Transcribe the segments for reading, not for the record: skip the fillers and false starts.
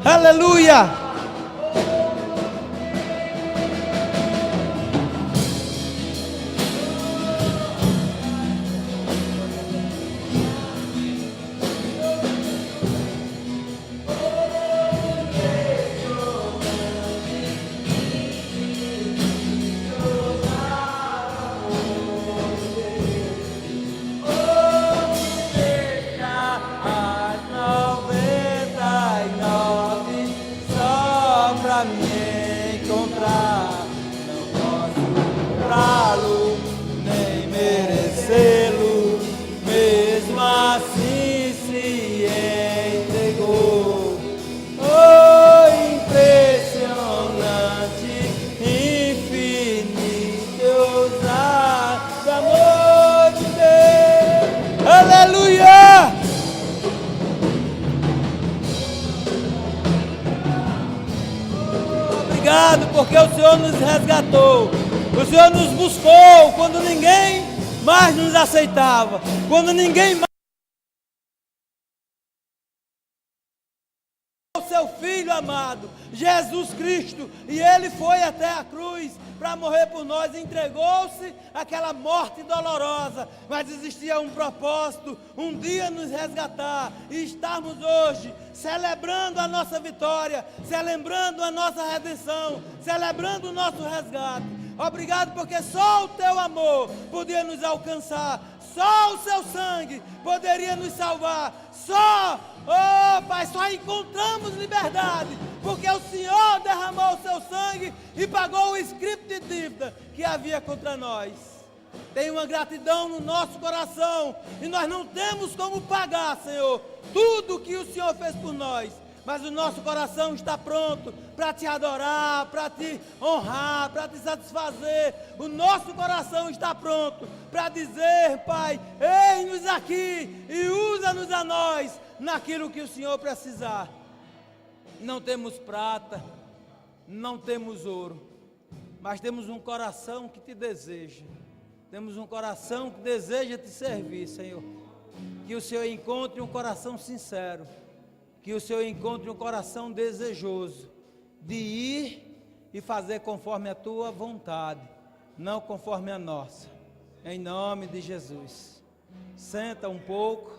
Aleluia! Porque o Senhor nos resgatou, o Senhor nos buscou quando ninguém mais nos aceitava, quando ninguém mais. O seu Filho amado, Jesus Cristo, e Ele foi até a cruz para morrer por nós, entregou-se àquela morte dolorosa, mas existia um propósito, um dia nos resgatar, e estarmos hoje celebrando a nossa vitória, celebrando a nossa redenção, celebrando o nosso resgate. Obrigado, porque só o teu amor podia nos alcançar, só o seu sangue poderia nos salvar, oh Pai, só encontramos liberdade, porque o Senhor derramou o seu sangue e pagou o escrito de dívida que havia contra nós. Tem uma gratidão no nosso coração, e nós não temos como pagar, Senhor, tudo que o Senhor fez por nós, mas o nosso coração está pronto para te adorar, para te honrar, para te satisfazer. O nosso coração está pronto para dizer, Pai, eis-nos aqui e usa-nos a nós naquilo que o Senhor precisar. Não temos prata, não temos ouro, mas temos um coração que te deseja. Temos um coração que deseja te servir, Senhor. Que o Senhor encontre um coração sincero, que o Senhor encontre um coração desejoso de ir e fazer conforme a tua vontade, não conforme a nossa. Em nome de Jesus. Senta um pouco.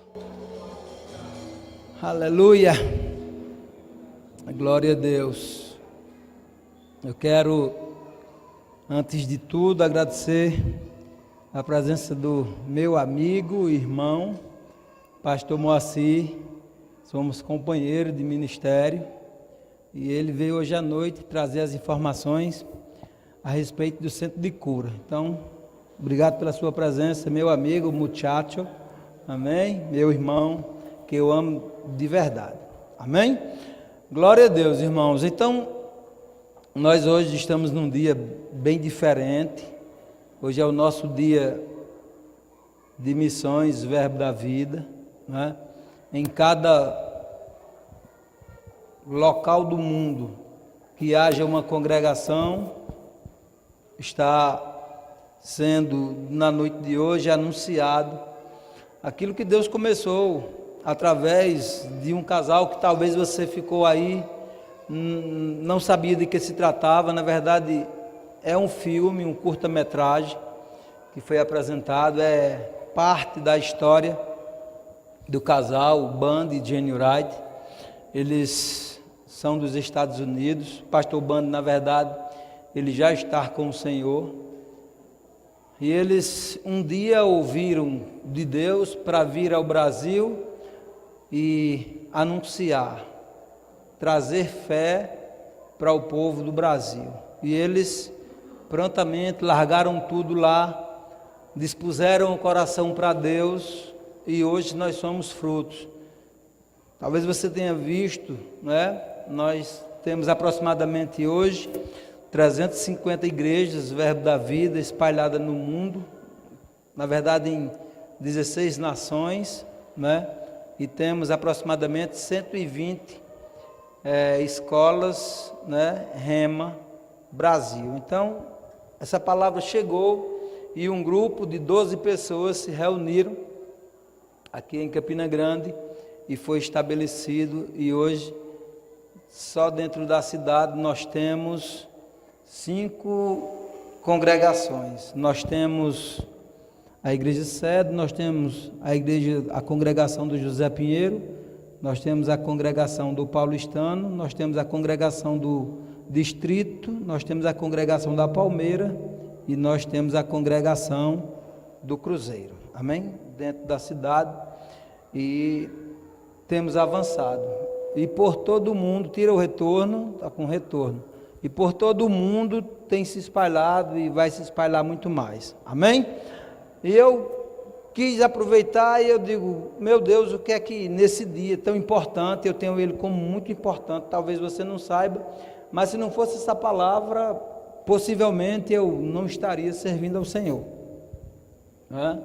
Aleluia. Glória a Deus. Eu quero, antes de tudo, agradecer a presença do meu amigo, irmão, pastor Moacir. Somos companheiros de ministério, e ele veio hoje à noite trazer as informações a respeito do centro de cura. Então, obrigado pela sua presença, meu amigo, muchacho, amém? Meu irmão, que eu amo de verdade, amém? Glória a Deus, irmãos. Então, nós hoje estamos num dia bem diferente. Hoje é o nosso dia de missões, Verbo da Vida, né? Em cada local do mundo que haja uma congregação, está sendo na noite de hoje anunciado aquilo que Deus começou através de um casal que talvez você ficou aí, não sabia de que se tratava. Na verdade é um filme, um curta-metragem que foi apresentado, é parte da história do casal, o Band e Jenny Wright. Eles são dos Estados Unidos. O pastor Band, na verdade, ele já está com o Senhor, e eles um dia ouviram de Deus para vir ao Brasil e anunciar, trazer fé para o povo do Brasil. E eles prontamente largaram tudo lá, dispuseram o coração para Deus, e hoje nós somos frutos. Talvez você tenha visto, né? Nós temos aproximadamente hoje 350 igrejas, Verbo da Vida, espalhadas no mundo, na verdade em 16 nações, né? E temos aproximadamente 120 escolas, né? Rema Brasil. Então, essa palavra chegou, e um grupo de 12 pessoas se reuniram aqui em Campina Grande, e foi estabelecido, e hoje só dentro da cidade nós temos 5 congregações. Nós temos a igreja sede, nós temos a congregação do José Pinheiro, nós temos a congregação do Paulistano, nós temos a congregação do Distrito, nós temos a congregação da Palmeira e nós temos a congregação do Cruzeiro, amém? Dentro da cidade, e temos avançado, e por todo o mundo, tira o retorno, está com retorno, e por todo o mundo tem se espalhado e vai se espalhar muito mais, amém? E eu quis aproveitar e eu digo, meu Deus, o que é que nesse dia tão importante, eu tenho ele como muito importante, talvez você não saiba, mas se não fosse essa palavra, possivelmente eu não estaria servindo ao Senhor, né?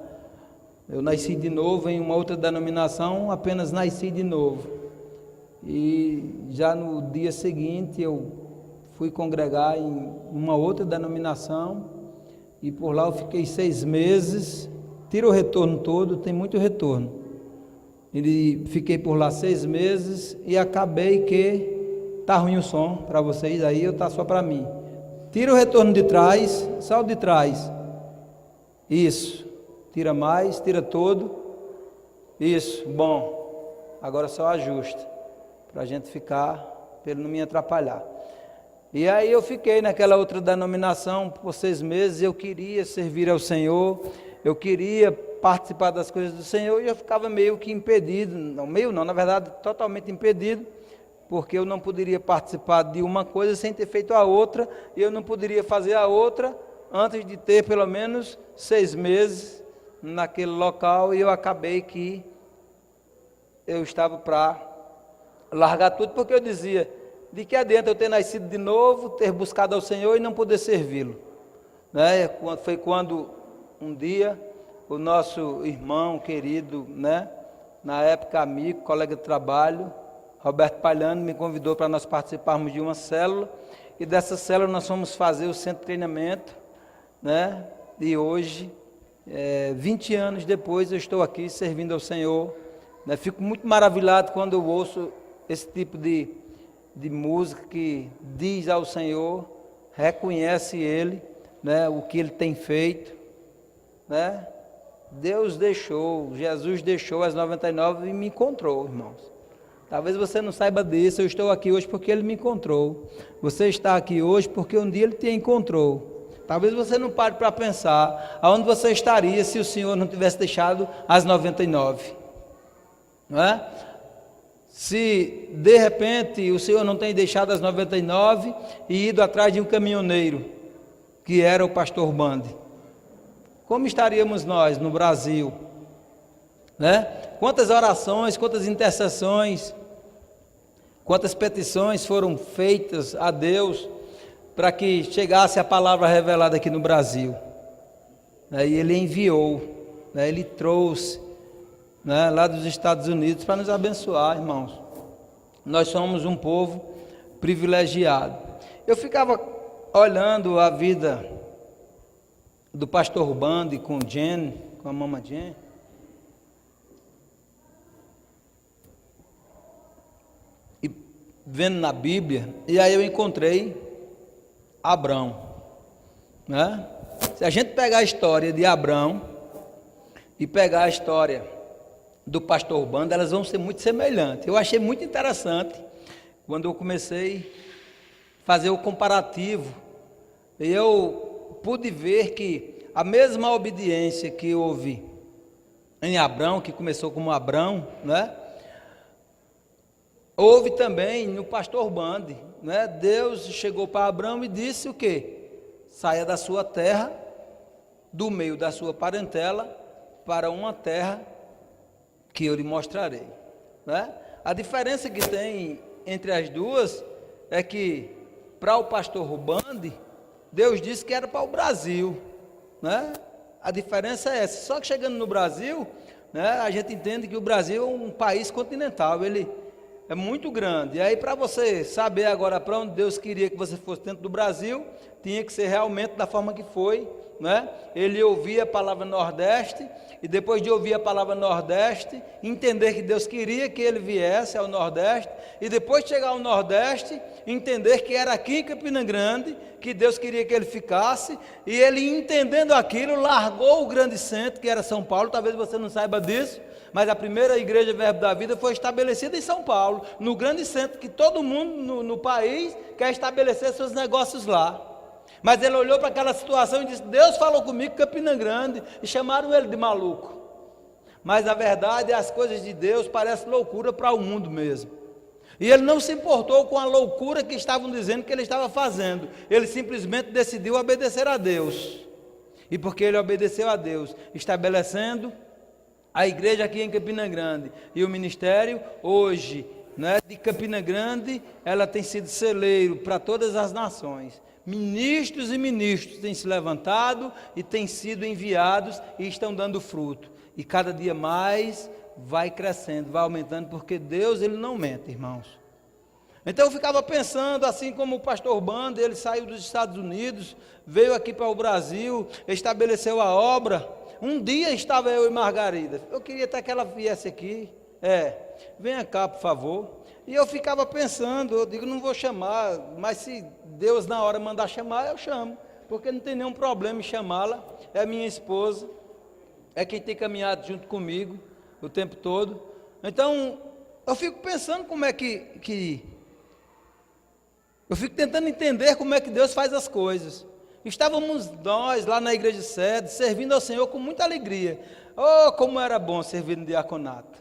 Eu nasci de novo em uma outra denominação, apenas nasci de novo, e já no dia seguinte eu fui congregar em uma outra denominação, e por lá eu fiquei 6 meses, tira o retorno todo, tem muito retorno, e fiquei por lá 6 meses, e acabei que, tá ruim o som para vocês aí, ou tá só para mim, tira o retorno de trás, só o de trás, isso, tira mais, tira todo, isso, bom, agora só ajusta, para a gente ficar, para ele não me atrapalhar. E aí eu fiquei naquela outra denominação por 6 meses, eu queria servir ao Senhor, eu queria participar das coisas do Senhor, e eu ficava meio que impedido, na verdade totalmente impedido, porque eu não poderia participar de uma coisa sem ter feito a outra, e eu não poderia fazer a outra antes de ter pelo menos 6 meses naquele local, e eu acabei que eu estava para largar tudo, porque eu dizia, de que adianta eu ter nascido de novo, ter buscado ao Senhor e não poder servi-lo, né? Foi quando um dia o nosso irmão querido, né, na época amigo, colega de trabalho, Roberto Palhano, me convidou para nós participarmos de uma célula, e dessa célula nós fomos fazer o centro de treinamento, né? E hoje, 20 anos depois, eu estou aqui servindo ao Senhor, né? Fico muito maravilhado quando eu ouço esse tipo de música que diz ao Senhor, reconhece Ele, né, o que Ele tem feito, né? Deus deixou, Jesus deixou as 99 e me encontrou, irmãos. Talvez você não saiba disso, eu estou aqui hoje porque Ele me encontrou. Você está aqui hoje porque um dia Ele te encontrou. Talvez você não pare para pensar aonde você estaria se o Senhor não tivesse deixado as 99, não é? Se de repente o Senhor não tem deixado as 99 e ido atrás de um caminhoneiro, que era o pastor Bande, como estaríamos nós no Brasil, né? Quantas orações, quantas intercessões, quantas petições foram feitas a Deus para que chegasse a palavra revelada aqui no Brasil, né? E Ele enviou, né? Ele trouxe, né, lá dos Estados Unidos para nos abençoar, irmãos. Nós somos um povo privilegiado. Eu ficava olhando a vida do pastor Bande com Jen, com a mama Jen, e vendo na Bíblia, e aí eu encontrei Abrão, né? Se a gente pegar a história de Abrão e pegar a história do pastor Bande, elas vão ser muito semelhantes. Eu achei muito interessante quando eu comecei a fazer o comparativo, eu pude ver que a mesma obediência que houve em Abrão, que começou como Abrão, né? Houve também no pastor Bande, né? Deus chegou para Abrão e disse o quê? Saia da sua terra, do meio da sua parentela, para uma terra que eu lhe mostrarei, né? A diferença que tem entre as duas é que para o pastor Bande, Deus disse que era para o Brasil, né? A diferença é essa. Só que chegando no Brasil, né, a gente entende que o Brasil é um país continental, ele é muito grande. E aí, para você saber agora para onde Deus queria que você fosse dentro do Brasil, tinha que ser realmente da forma que foi, né? Ele ouvia a palavra Nordeste, e depois de ouvir a palavra Nordeste, entender que Deus queria que ele viesse ao Nordeste, e depois de chegar ao Nordeste, entender que era aqui em Campina Grande, que Deus queria que ele ficasse, e ele, entendendo aquilo, largou o grande centro, que era São Paulo. Talvez você não saiba disso, mas a primeira igreja Verbo da Vida foi estabelecida em São Paulo, no grande centro, que todo mundo no país quer estabelecer seus negócios lá. Mas ele olhou para aquela situação e disse: Deus falou comigo, Campina Grande, e chamaram ele de maluco. Mas a verdade é, as coisas de Deus parecem loucura para o mundo mesmo. E ele não se importou com a loucura que estavam dizendo que ele estava fazendo. Ele simplesmente decidiu obedecer a Deus. E porque ele obedeceu a Deus, estabelecendo a igreja aqui em Campina Grande, e o ministério hoje, né, de Campina Grande, ela tem sido celeiro para todas as nações. Ministros e ministros têm se levantado e têm sido enviados e estão dando fruto. E cada dia mais vai crescendo, vai aumentando, porque Deus, ele não mente, irmãos. Então eu ficava pensando, assim como o pastor Banda, ele saiu dos Estados Unidos, veio aqui para o Brasil, estabeleceu a obra. Um dia estava eu e Margarida, eu queria até que ela viesse aqui, venha cá por favor. E eu ficava pensando, eu digo, não vou chamar, mas se Deus na hora mandar chamar, eu chamo, porque não tem nenhum problema em chamá-la, é minha esposa, é quem tem caminhado junto comigo o tempo todo. Então, eu fico pensando como é que eu fico tentando entender como é que Deus faz as coisas. Estávamos nós lá na igreja sede, servindo ao Senhor com muita alegria. Oh, como era bom servir no diaconato.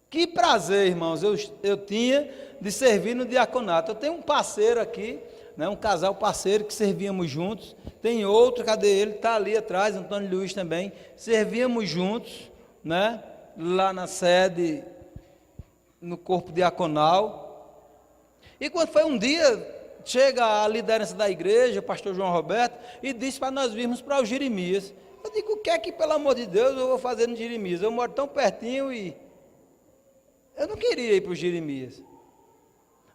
Que prazer, irmãos, eu tinha de servir no diaconato. Eu tenho um parceiro aqui, né, um casal parceiro que servíamos juntos. Tem outro, cadê ele? Está ali atrás, Antônio Luiz também. Servíamos juntos, né, lá na sede, no corpo diaconal. E quando foi um dia, chega a liderança da igreja, o pastor João Roberto, e disse para nós virmos para o Jeremias. Eu digo, o que é que, pelo amor de Deus, eu vou fazer no Jeremias? Eu moro tão pertinho e eu não queria ir para o Jeremias.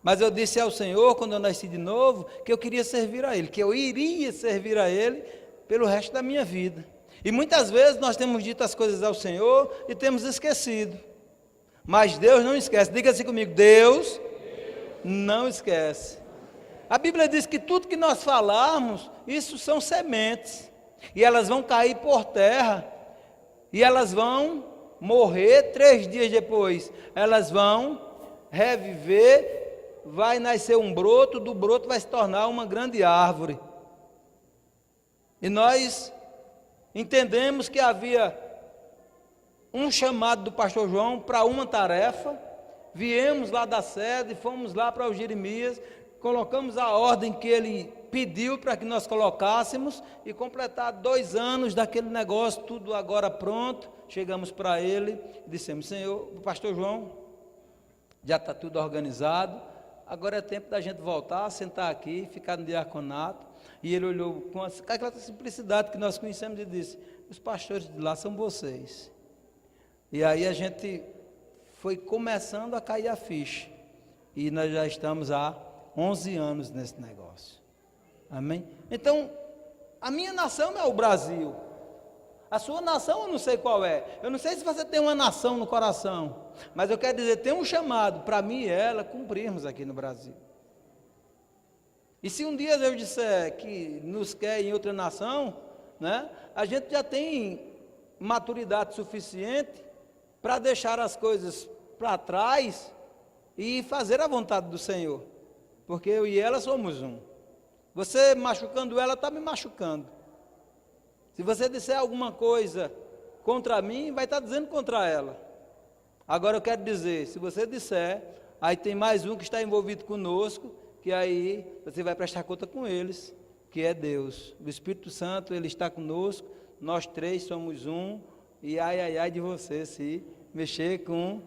Mas eu disse ao Senhor, quando eu nasci de novo, que eu queria servir a Ele, que eu iria servir a Ele pelo resto da minha vida. E muitas vezes nós temos dito as coisas ao Senhor e temos esquecido. Mas Deus não esquece. Diga assim comigo, Deus não esquece. A Bíblia diz que tudo que nós falarmos, isso são sementes. E elas vão cair por terra. E elas vão morrer 3 dias depois. Elas vão reviver, vai nascer um broto, do broto vai se tornar uma grande árvore. E nós entendemos que havia um chamado do pastor João para uma tarefa. Viemos lá da sede, fomos lá para o Jeremias, colocamos a ordem que ele pediu para que nós colocássemos, e completar 2 anos daquele negócio, tudo agora pronto, chegamos para ele e dissemos, Senhor, o pastor João, já está tudo organizado, agora é tempo da gente voltar, sentar aqui, ficar no diaconato. E ele olhou com aquela simplicidade que nós conhecemos e disse, os pastores de lá são vocês. E aí a gente foi começando a cair a ficha, e nós já estamos há 11 anos nesse negócio, amém? Então, a minha nação é o Brasil, a sua nação eu não sei qual é, eu não sei se você tem uma nação no coração, mas eu quero dizer, tem um chamado para mim e ela cumprirmos aqui no Brasil. E se um dia Deus disser que nos quer em outra nação, né, a gente já tem maturidade suficiente para deixar as coisas para trás e fazer a vontade do Senhor, porque eu e ela somos um. Você machucando ela, está me machucando. Se você disser alguma coisa contra mim, vai estar dizendo contra ela. Agora eu quero dizer, se você disser, aí tem mais um que está envolvido conosco, que aí você vai prestar conta com eles, que é Deus. O Espírito Santo, Ele está conosco, nós 3 somos um, e ai de você se mexer com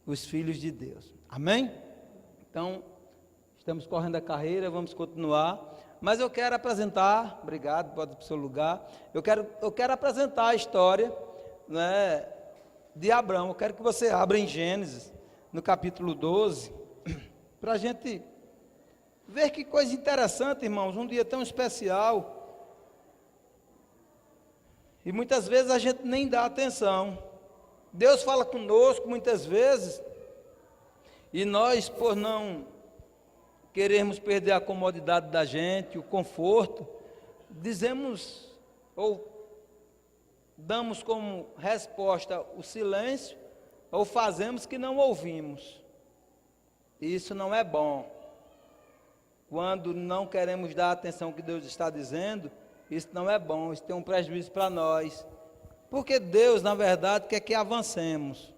os filhos de Deus. Amém? Então, estamos correndo a carreira, vamos continuar, mas eu quero apresentar, obrigado, pode ir para o seu lugar, eu quero apresentar a história, né, de Abraão. Eu quero que você abra em Gênesis, no capítulo 12, para a gente ver que coisa interessante, irmãos, um dia tão especial. E muitas vezes a gente nem dá atenção. Deus fala conosco muitas vezes, e nós, por não queremos perder a comodidade da gente, o conforto, dizemos ou damos como resposta o silêncio, ou fazemos que não ouvimos. Isso não é bom. Quando não queremos dar atenção ao que Deus está dizendo, isso não é bom, isso tem um prejuízo para nós. Porque Deus, na verdade, quer que avancemos.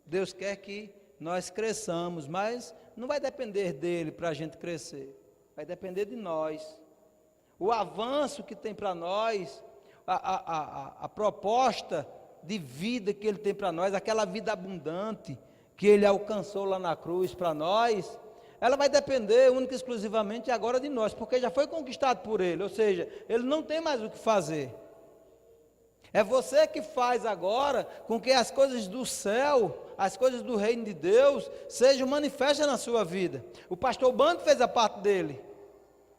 Deus quer que nós cresçamos, mas não vai depender dele para a gente crescer. Vai depender de nós. O avanço que tem para nós, a proposta de vida que ele tem para nós, aquela vida abundante que ele alcançou lá na cruz para nós, ela vai depender única e exclusivamente agora de nós, porque já foi conquistado por ele, ou seja, ele não tem mais o que fazer. É você que faz agora com que as coisas do céu, as coisas do reino de Deus, sejam manifestas na sua vida. O pastor Bando fez a parte dele.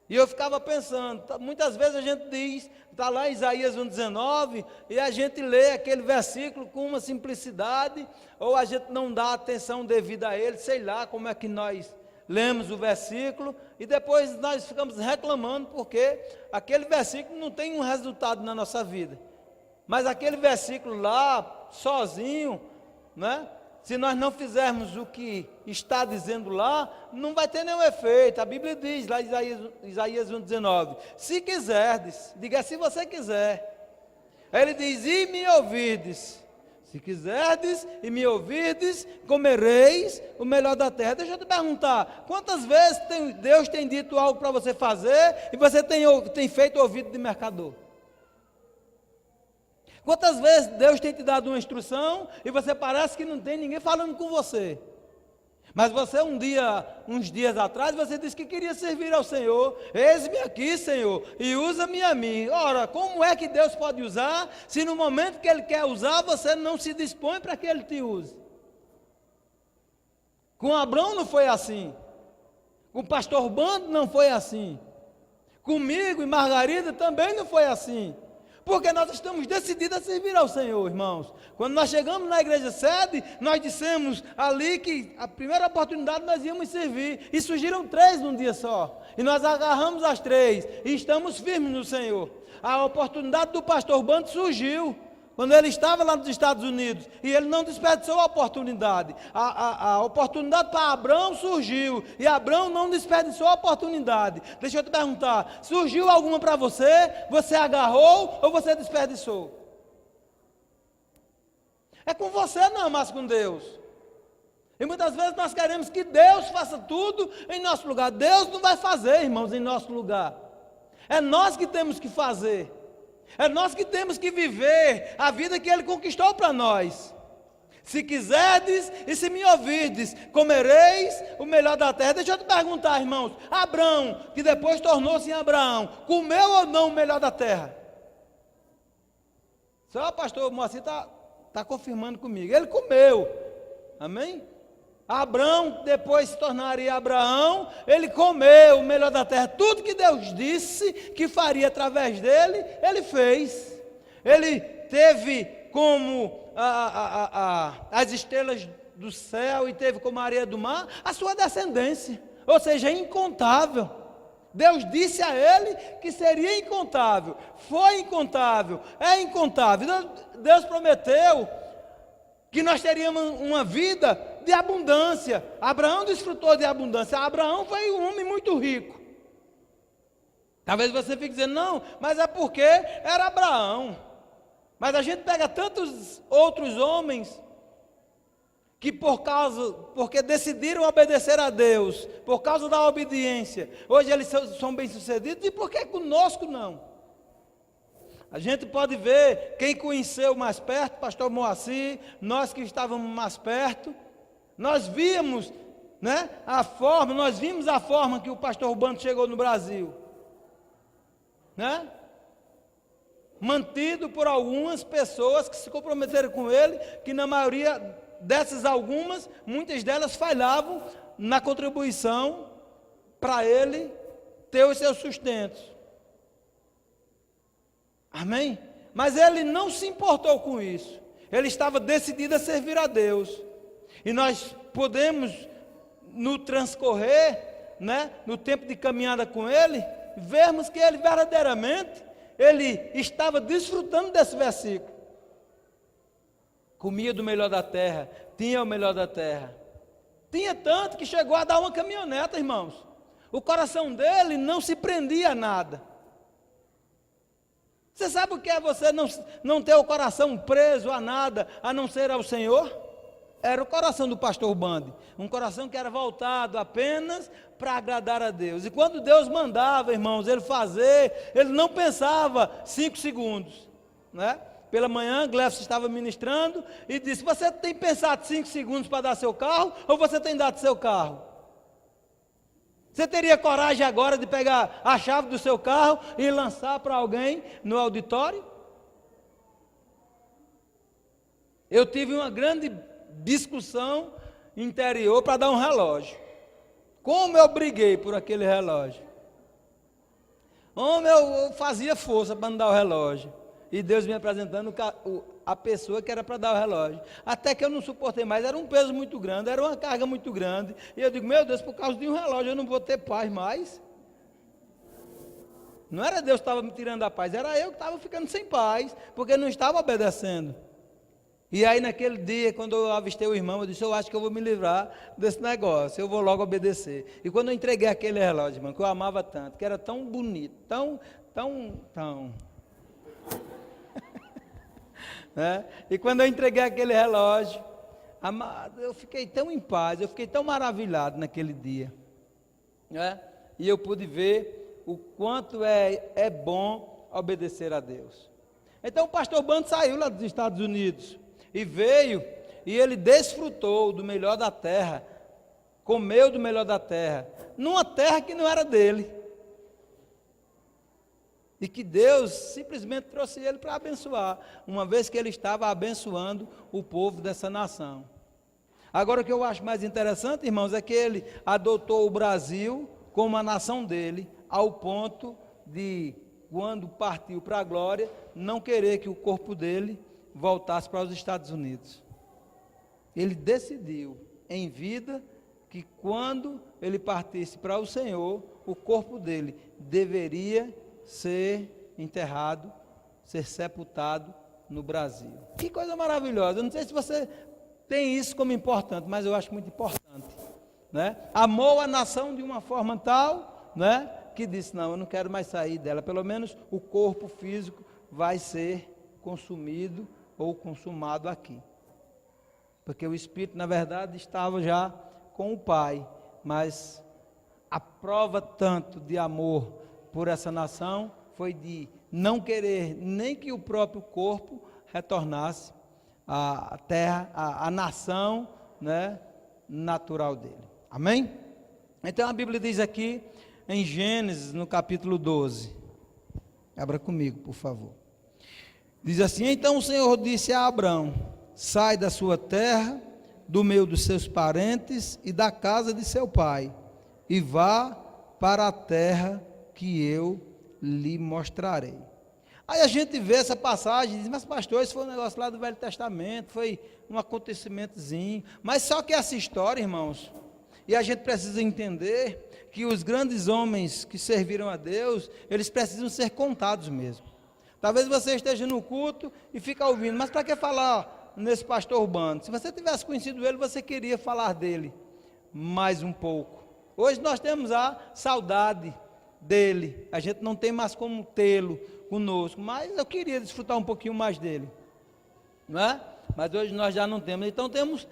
E eu ficava pensando, muitas vezes a gente diz, está lá em Isaías 1,19, e a gente lê aquele versículo com uma simplicidade, ou a gente não dá atenção devida a ele, sei lá como é que nós lemos o versículo, e depois nós ficamos reclamando, porque aquele versículo não tem um resultado na nossa vida. Mas aquele versículo lá, sozinho, né? Se nós não fizermos o que está dizendo lá, não vai ter nenhum efeito. A Bíblia diz lá em Isaías 1,19, se quiserdes, diga se você quiser. Aí ele diz, e me ouvides. Se quiserdes e me ouvirdes, comereis o melhor da terra. Deixa eu te perguntar, quantas vezes Deus tem dito algo para você fazer, e você tem feito ouvido de mercador? Quantas vezes Deus tem te dado uma instrução e você parece que não tem ninguém falando com você? Mas você uns dias atrás, você disse que queria servir ao Senhor. Eis-me aqui, Senhor, e usa-me a mim. Ora, como é que Deus pode usar, se no momento que Ele quer usar, você não se dispõe para que Ele te use? Com Abraão não foi assim. Com o pastor Bando não foi assim. Comigo e Margarida também não foi assim. Porque nós estamos decididos a servir ao Senhor, irmãos. Quando nós chegamos na igreja sede, nós dissemos ali que a primeira oportunidade nós íamos servir. E surgiram 3 num dia só. E nós agarramos as 3 e estamos firmes no Senhor. A oportunidade do pastor Bando surgiu quando ele estava lá nos Estados Unidos, e ele não desperdiçou a oportunidade. A oportunidade para Abraão surgiu, e Abraão não desperdiçou a oportunidade. Deixa eu te perguntar, surgiu alguma para você, você agarrou ou você desperdiçou? É com você não, mas com Deus. E muitas vezes nós queremos que Deus faça tudo em nosso lugar. Deus não vai fazer, irmãos, em nosso lugar. É nós que temos que fazer. É nós que temos que viver a vida que Ele conquistou para nós. Se quiserdes e se me ouvirdes, comereis o melhor da terra. Deixa eu te perguntar, irmãos, Abraão, que depois tornou-se em Abraão, comeu ou não o melhor da terra? Só o pastor Moacir está confirmando comigo, ele comeu, amém? Abraão, depois se tornaria Abraão, ele comeu o melhor da terra. Tudo que Deus disse que faria através dele, ele fez. Ele teve como as estrelas do céu e teve como a areia do mar a sua descendência, ou seja, incontável. Deus disse a ele que seria incontável, foi incontável, é incontável. Deus prometeu que nós teríamos uma vida de abundância. Abraão desfrutou de abundância. Abraão foi um homem muito rico. Talvez você fique dizendo, não, mas é porque era Abraão. Mas a gente pega tantos outros homens que porque decidiram obedecer a Deus, por causa da obediência, hoje eles são bem-sucedidos, e por que conosco não? A gente pode ver quem conheceu mais perto, pastor Moacir, nós que estávamos mais perto, nós vimos, né, nós vimos a forma que o pastor Bando chegou no Brasil, né? Mantido por algumas pessoas que se comprometeram com ele, que na maioria dessas algumas, muitas delas falhavam na contribuição para ele ter os seus sustentos. Amém? Mas ele não se importou com isso. Ele estava decidido a servir a Deus. E nós podemos, no transcorrer, né, no tempo de caminhada com ele, vermos que ele verdadeiramente, ele estava desfrutando desse versículo. Comia do melhor da terra, tinha o melhor da terra. Tinha tanto que chegou a dar uma caminhoneta, irmãos. O coração dele não se prendia a nada. Você sabe o que é você não ter o coração preso a nada, a não ser ao Senhor? Era o coração do pastor Bande, um coração que era voltado apenas para agradar a Deus. E quando Deus mandava, irmãos, ele fazer, ele não pensava 5 segundos, né? Pela manhã, Glefson estava ministrando e disse: você tem pensado 5 segundos para dar seu carro, ou você tem dado seu carro? Você teria coragem agora de pegar a chave do seu carro e lançar para alguém no auditório? Eu tive uma grande discussão interior para dar um relógio. Como eu briguei por aquele relógio. Como eu fazia força para não dar o relógio. E Deus me apresentando a pessoa que era para dar o relógio. Até que eu não suportei mais, era um peso muito grande, era uma carga muito grande. E eu digo: meu Deus, por causa de um relógio eu não vou ter paz mais. Não era Deus que estava me tirando a paz, era eu que estava ficando sem paz, porque não estava obedecendo. E aí naquele dia, quando eu avistei o irmão, eu disse: eu acho que eu vou me livrar desse negócio, eu vou logo obedecer. E quando eu entreguei aquele relógio, irmão, que eu amava tanto, que era tão bonito, tão né? E quando eu entreguei aquele relógio, amado, eu fiquei tão em paz, eu fiquei tão maravilhado naquele dia, né? E eu pude ver o quanto é bom obedecer a Deus. Então o pastor Bando saiu lá dos Estados Unidos e veio, e ele desfrutou do melhor da terra, comeu do melhor da terra, numa terra que não era dele. E que Deus simplesmente trouxe ele para abençoar, uma vez que ele estava abençoando o povo dessa nação. Agora, o que eu acho mais interessante, irmãos, é que ele adotou o Brasil como a nação dele, ao ponto de, quando partiu para a glória, não querer que o corpo dele voltasse para os Estados Unidos. Ele decidiu, em vida, que quando ele partisse para o Senhor, o corpo dele deveria ser enterrado, ser sepultado no Brasil. Que coisa maravilhosa. Eu não sei se você tem isso como importante, mas eu acho muito importante, né? Amou a nação de uma forma tal, né, que disse: não, eu não quero mais sair dela, pelo menos o corpo físico vai ser consumido ou consumado aqui. Porque o espírito, na verdade, estava já com o Pai, mas a prova tanto de amor por essa nação foi de não querer nem que o próprio corpo retornasse à terra, à nação, né, natural dele. Amém? Então a Bíblia diz aqui em Gênesis, no capítulo 12. Abra comigo, por favor. Diz assim: então o Senhor disse a Abrão: sai da sua terra, do meio dos seus parentes e da casa de seu pai, e vá para a terra que eu lhe mostrarei. Aí a gente vê essa passagem e diz: mas pastor, isso foi um negócio lá do Velho Testamento, foi um acontecimentozinho. Mas só que essa história, irmãos, e a gente precisa entender que os grandes homens que serviram a Deus, eles precisam ser contados mesmo. Talvez você esteja no culto e fica ouvindo: mas para que falar nesse pastor Bando? Se você tivesse conhecido ele, você queria falar dele mais um pouco. Hoje nós temos a saudade dele, a gente não tem mais como tê-lo conosco, mas eu queria desfrutar um pouquinho mais dele, não é? Mas hoje nós já não temos. Então temos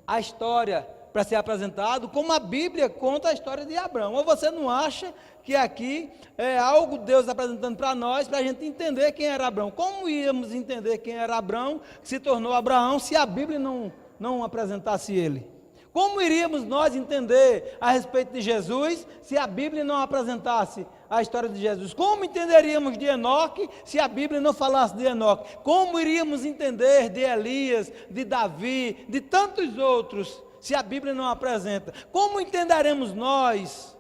a história para ser apresentado, como a Bíblia conta a história de Abraão. Ou você não acha que aqui é algo Deus apresentando para nós, para a gente entender quem era Abraão? Como íamos entender quem era Abraão, que se tornou Abraão, se a Bíblia não apresentasse ele? Como iríamos nós entender a respeito de Jesus se a Bíblia não apresentasse a história de Jesus? Como entenderíamos de Enoque se a Bíblia não falasse de Enoque? Como iríamos entender de Elias, de Davi, de tantos outros se a Bíblia não apresenta? Como entenderemos nós,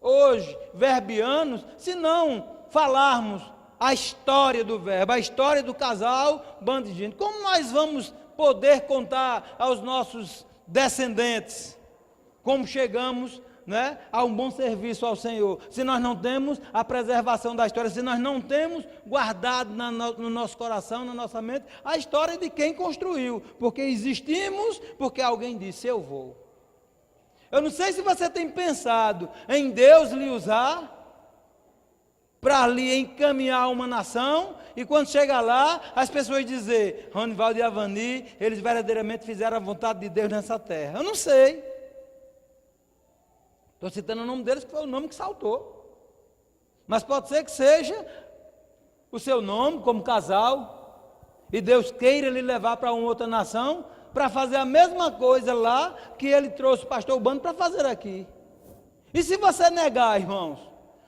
hoje, verbianos, se não falarmos a história do verbo, a história do casal, bando de gente? Como nós vamos poder contar aos nossos descendentes como chegamos, né, a um bom serviço ao Senhor, se nós não temos a preservação da história, se nós não temos guardado no nosso coração, na nossa mente, a história de quem construiu, porque existimos, porque alguém disse, eu vou. Eu não sei se você tem pensado em Deus lhe usar para lhe encaminhar uma nação, e quando chega lá, as pessoas dizem, Ronivaldo e Avani, eles verdadeiramente fizeram a vontade de Deus nessa terra. Eu não sei. Estou citando o nome deles, que foi o nome que saltou. Mas pode ser que seja o seu nome como casal, e Deus queira lhe levar para uma outra nação, para fazer a mesma coisa lá, que ele trouxe o pastor Urbano para fazer aqui. E se você negar, irmãos,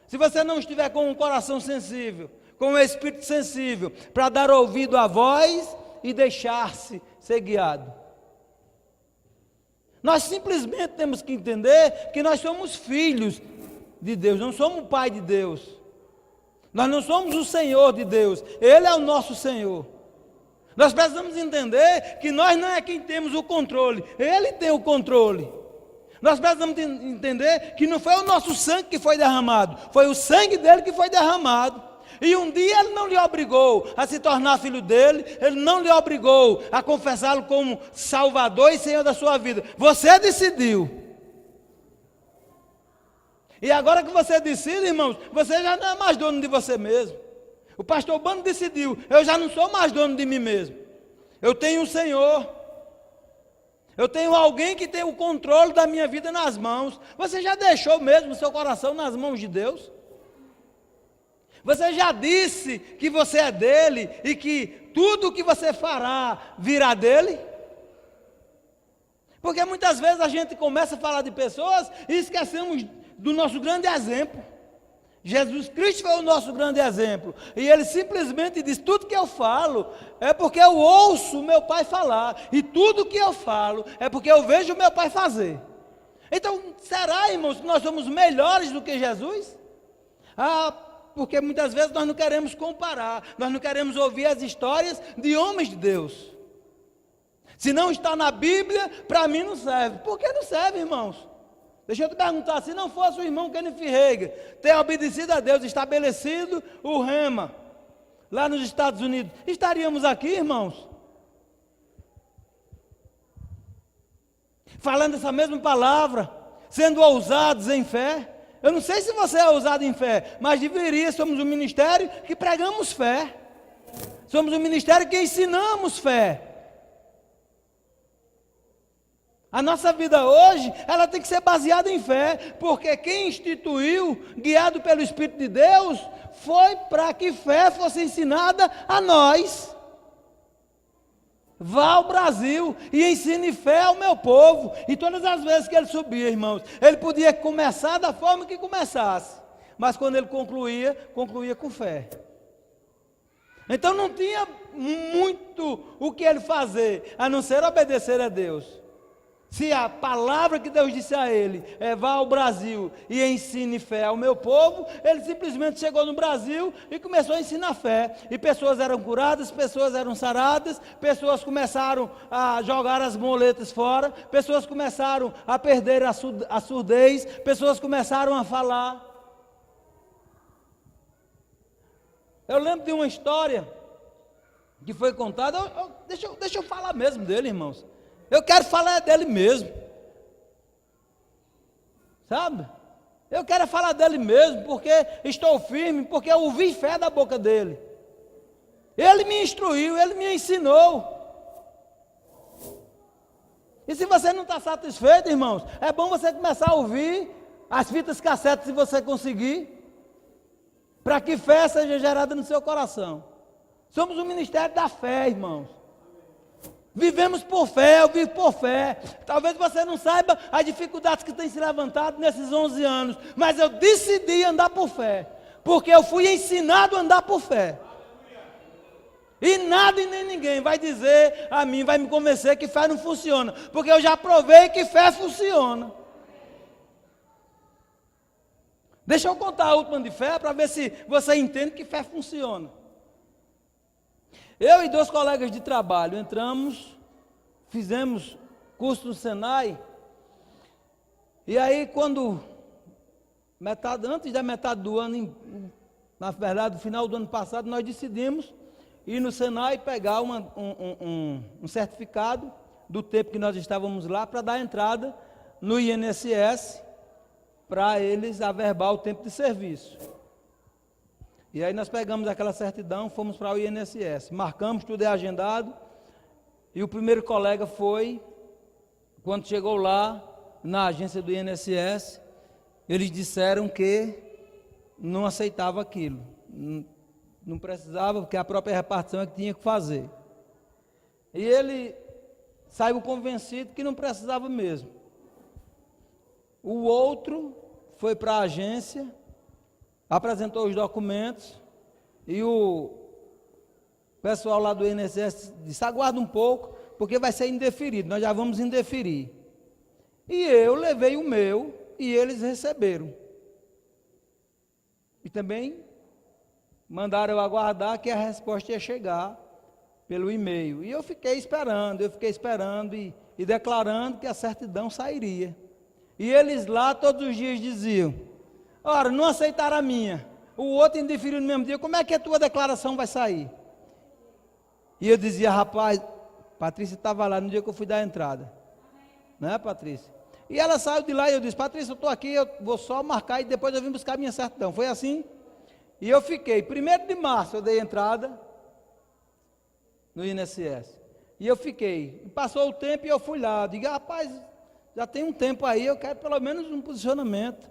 se você não estiver com um coração sensível, com um espírito sensível, para dar ouvido à voz e deixar-se ser guiado. Nós simplesmente temos que entender que nós somos filhos de Deus, não somos o pai de Deus. Nós não somos o Senhor de Deus, Ele é o nosso Senhor. Nós precisamos entender que nós não é quem temos o controle, Ele tem o controle. Nós precisamos entender que não foi o nosso sangue que foi derramado, foi o sangue dele que foi derramado. E um dia ele não lhe obrigou a se tornar filho dele, ele não lhe obrigou a confessá-lo como Salvador e Senhor da sua vida. Você decidiu. E agora que você decide, irmãos, você já não é mais dono de você mesmo. O pastor Urbano decidiu, eu já não sou mais dono de mim mesmo. Eu tenho um Senhor. Eu tenho alguém que tem o controle da minha vida nas mãos. Você já deixou mesmo o seu coração nas mãos de Deus? Você já disse que você é dele e que tudo o que você fará virá dele? Porque muitas vezes a gente começa a falar de pessoas e esquecemos do nosso grande exemplo. Jesus Cristo foi o nosso grande exemplo. E ele simplesmente diz, tudo que eu falo é porque eu ouço o meu Pai falar. E tudo que eu falo é porque eu vejo o meu Pai fazer. Então, será, irmãos, que nós somos melhores do que Jesus? Porque muitas vezes nós não queremos comparar. Nós não queremos ouvir as histórias de homens de Deus. Se não está na Bíblia, para mim não serve. Por que não serve, irmãos? Deixa eu te perguntar, se não fosse o irmão Kenneth Reagan ter obedecido a Deus, estabelecido o Rema, lá nos Estados Unidos, estaríamos aqui, irmãos? Falando essa mesma palavra, sendo ousados em fé. Eu não sei se você é ousado em fé, mas deveria, somos um ministério que pregamos fé. Somos um ministério que ensinamos fé. A nossa vida hoje, ela tem que ser baseada em fé, porque quem instituiu, guiado pelo Espírito de Deus, foi para que fé fosse ensinada a nós. Vá ao Brasil e ensine fé ao meu povo. E todas as vezes que ele subia, irmãos, ele podia começar da forma que começasse, mas quando ele concluía com fé. Então não tinha muito o que ele fazer, a não ser obedecer a Deus. Se a palavra que Deus disse a ele é vá ao Brasil e ensine fé ao meu povo, ele simplesmente chegou no Brasil e começou a ensinar fé. E pessoas eram curadas, pessoas eram saradas, pessoas começaram a jogar as muletas fora, pessoas começaram a perder a surdez, pessoas começaram a falar. Eu lembro de uma história que foi contada, deixa eu falar mesmo dele, irmãos. Eu quero falar dele mesmo, sabe? Eu quero falar dele mesmo, porque estou firme, porque eu ouvi fé da boca dele. Ele me instruiu, ele me ensinou. E se você não está satisfeito, irmãos, é bom você começar a ouvir as fitas cassetes, se você conseguir, para que fé seja gerada no seu coração. Somos um ministério da fé, irmãos. Vivemos por fé, eu vivo por fé. Talvez você não saiba as dificuldades que têm se levantado nesses 11 anos, mas eu decidi andar por fé, porque eu fui ensinado a andar por fé. E nada e nem ninguém vai dizer a mim, vai me convencer que fé não funciona, porque eu já provei que fé funciona. Deixa eu contar a última de fé para ver se você entende que fé funciona. Eu e 2 colegas de trabalho entramos, fizemos curso no Senai, e aí quando antes da metade do ano, na verdade, no final do ano passado, nós decidimos ir no Senai pegar um certificado do tempo que nós estávamos lá para dar entrada no INSS, para eles averbar o tempo de serviço. E aí nós pegamos aquela certidão, fomos para o INSS, marcamos, tudo é agendado, e o primeiro colega foi, quando chegou lá, na agência do INSS, eles disseram que não aceitava aquilo, não precisava, porque a própria repartição é que tinha que fazer. E ele saiu convencido que não precisava mesmo. O outro foi para a agência, apresentou os documentos, e o pessoal lá do INSS disse: aguarda um pouco, porque vai ser indeferido, nós já vamos indeferir. E eu levei o meu, e eles receberam. E também mandaram eu aguardar que a resposta ia chegar pelo e-mail. E eu fiquei esperando e declarando que a certidão sairia. E eles lá todos os dias diziam: ora, não aceitaram a minha, o outro indeferiu no mesmo dia, como é que a tua declaração vai sair? E eu dizia: rapaz, Patrícia estava lá no dia que eu fui dar a entrada, né, Patrícia? E ela saiu de lá e eu disse: Patrícia, eu estou aqui, eu vou só marcar e depois eu vim buscar a minha certidão. Foi assim? E eu fiquei, 1º de março eu dei entrada no INSS, e eu fiquei, passou o tempo e eu fui lá, digo: rapaz, já tem um tempo aí, eu quero pelo menos um posicionamento.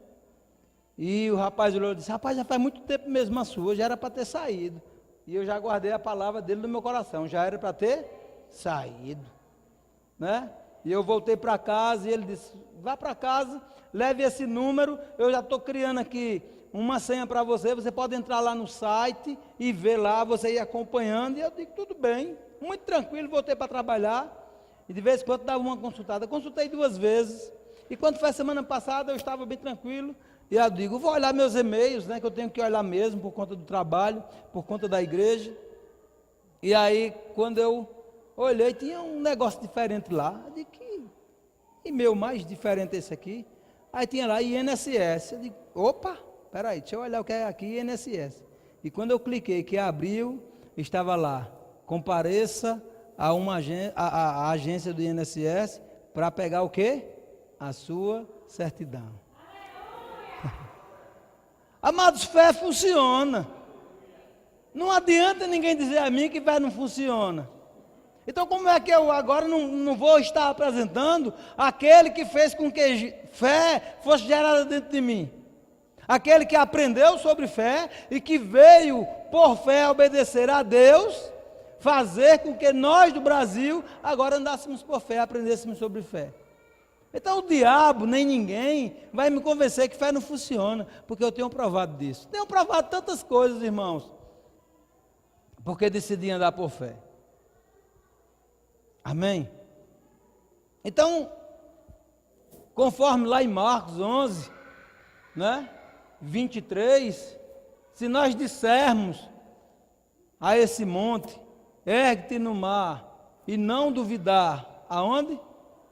E o rapaz olhou e disse: rapaz, já faz muito tempo mesmo a sua, já era para ter saído. E eu já guardei a palavra dele no meu coração, já era para ter saído, né? E eu voltei para casa e ele disse: vá para casa, leve esse número, eu já estou criando aqui uma senha para você, você pode entrar lá no site e ver lá, você ir acompanhando. E eu digo: tudo bem, muito tranquilo, voltei para trabalhar. E de vez em quando dava uma consultada, consultei 2 vezes, e quando foi a semana passada eu estava bem tranquilo, e eu digo: vou olhar meus e-mails, né, que eu tenho que olhar mesmo, por conta do trabalho, por conta da igreja. E aí, quando eu olhei, tinha um negócio diferente lá. Eu digo: que e-mail mais diferente esse aqui? Aí tinha lá INSS. Eu digo: opa, peraí, deixa eu olhar o que é aqui, INSS. E quando eu cliquei que abriu, estava lá: compareça a agência do INSS para pegar o quê? A sua certidão. Amados, fé funciona. Não adianta ninguém dizer a mim que fé não funciona. Então como é que eu agora não vou estar apresentando aquele que fez com que fé fosse gerada dentro de mim? Aquele que aprendeu sobre fé e que veio por fé obedecer a Deus, fazer com que nós do Brasil agora andássemos por fé, aprendêssemos sobre fé. Então o diabo, nem ninguém, vai me convencer que fé não funciona, porque eu tenho provado disso. Tenho provado tantas coisas, irmãos, porque decidi andar por fé. Amém? Então, conforme lá em Marcos 11, né, 23, se nós dissermos a esse monte: ergue-te no mar, e não duvidar, aonde?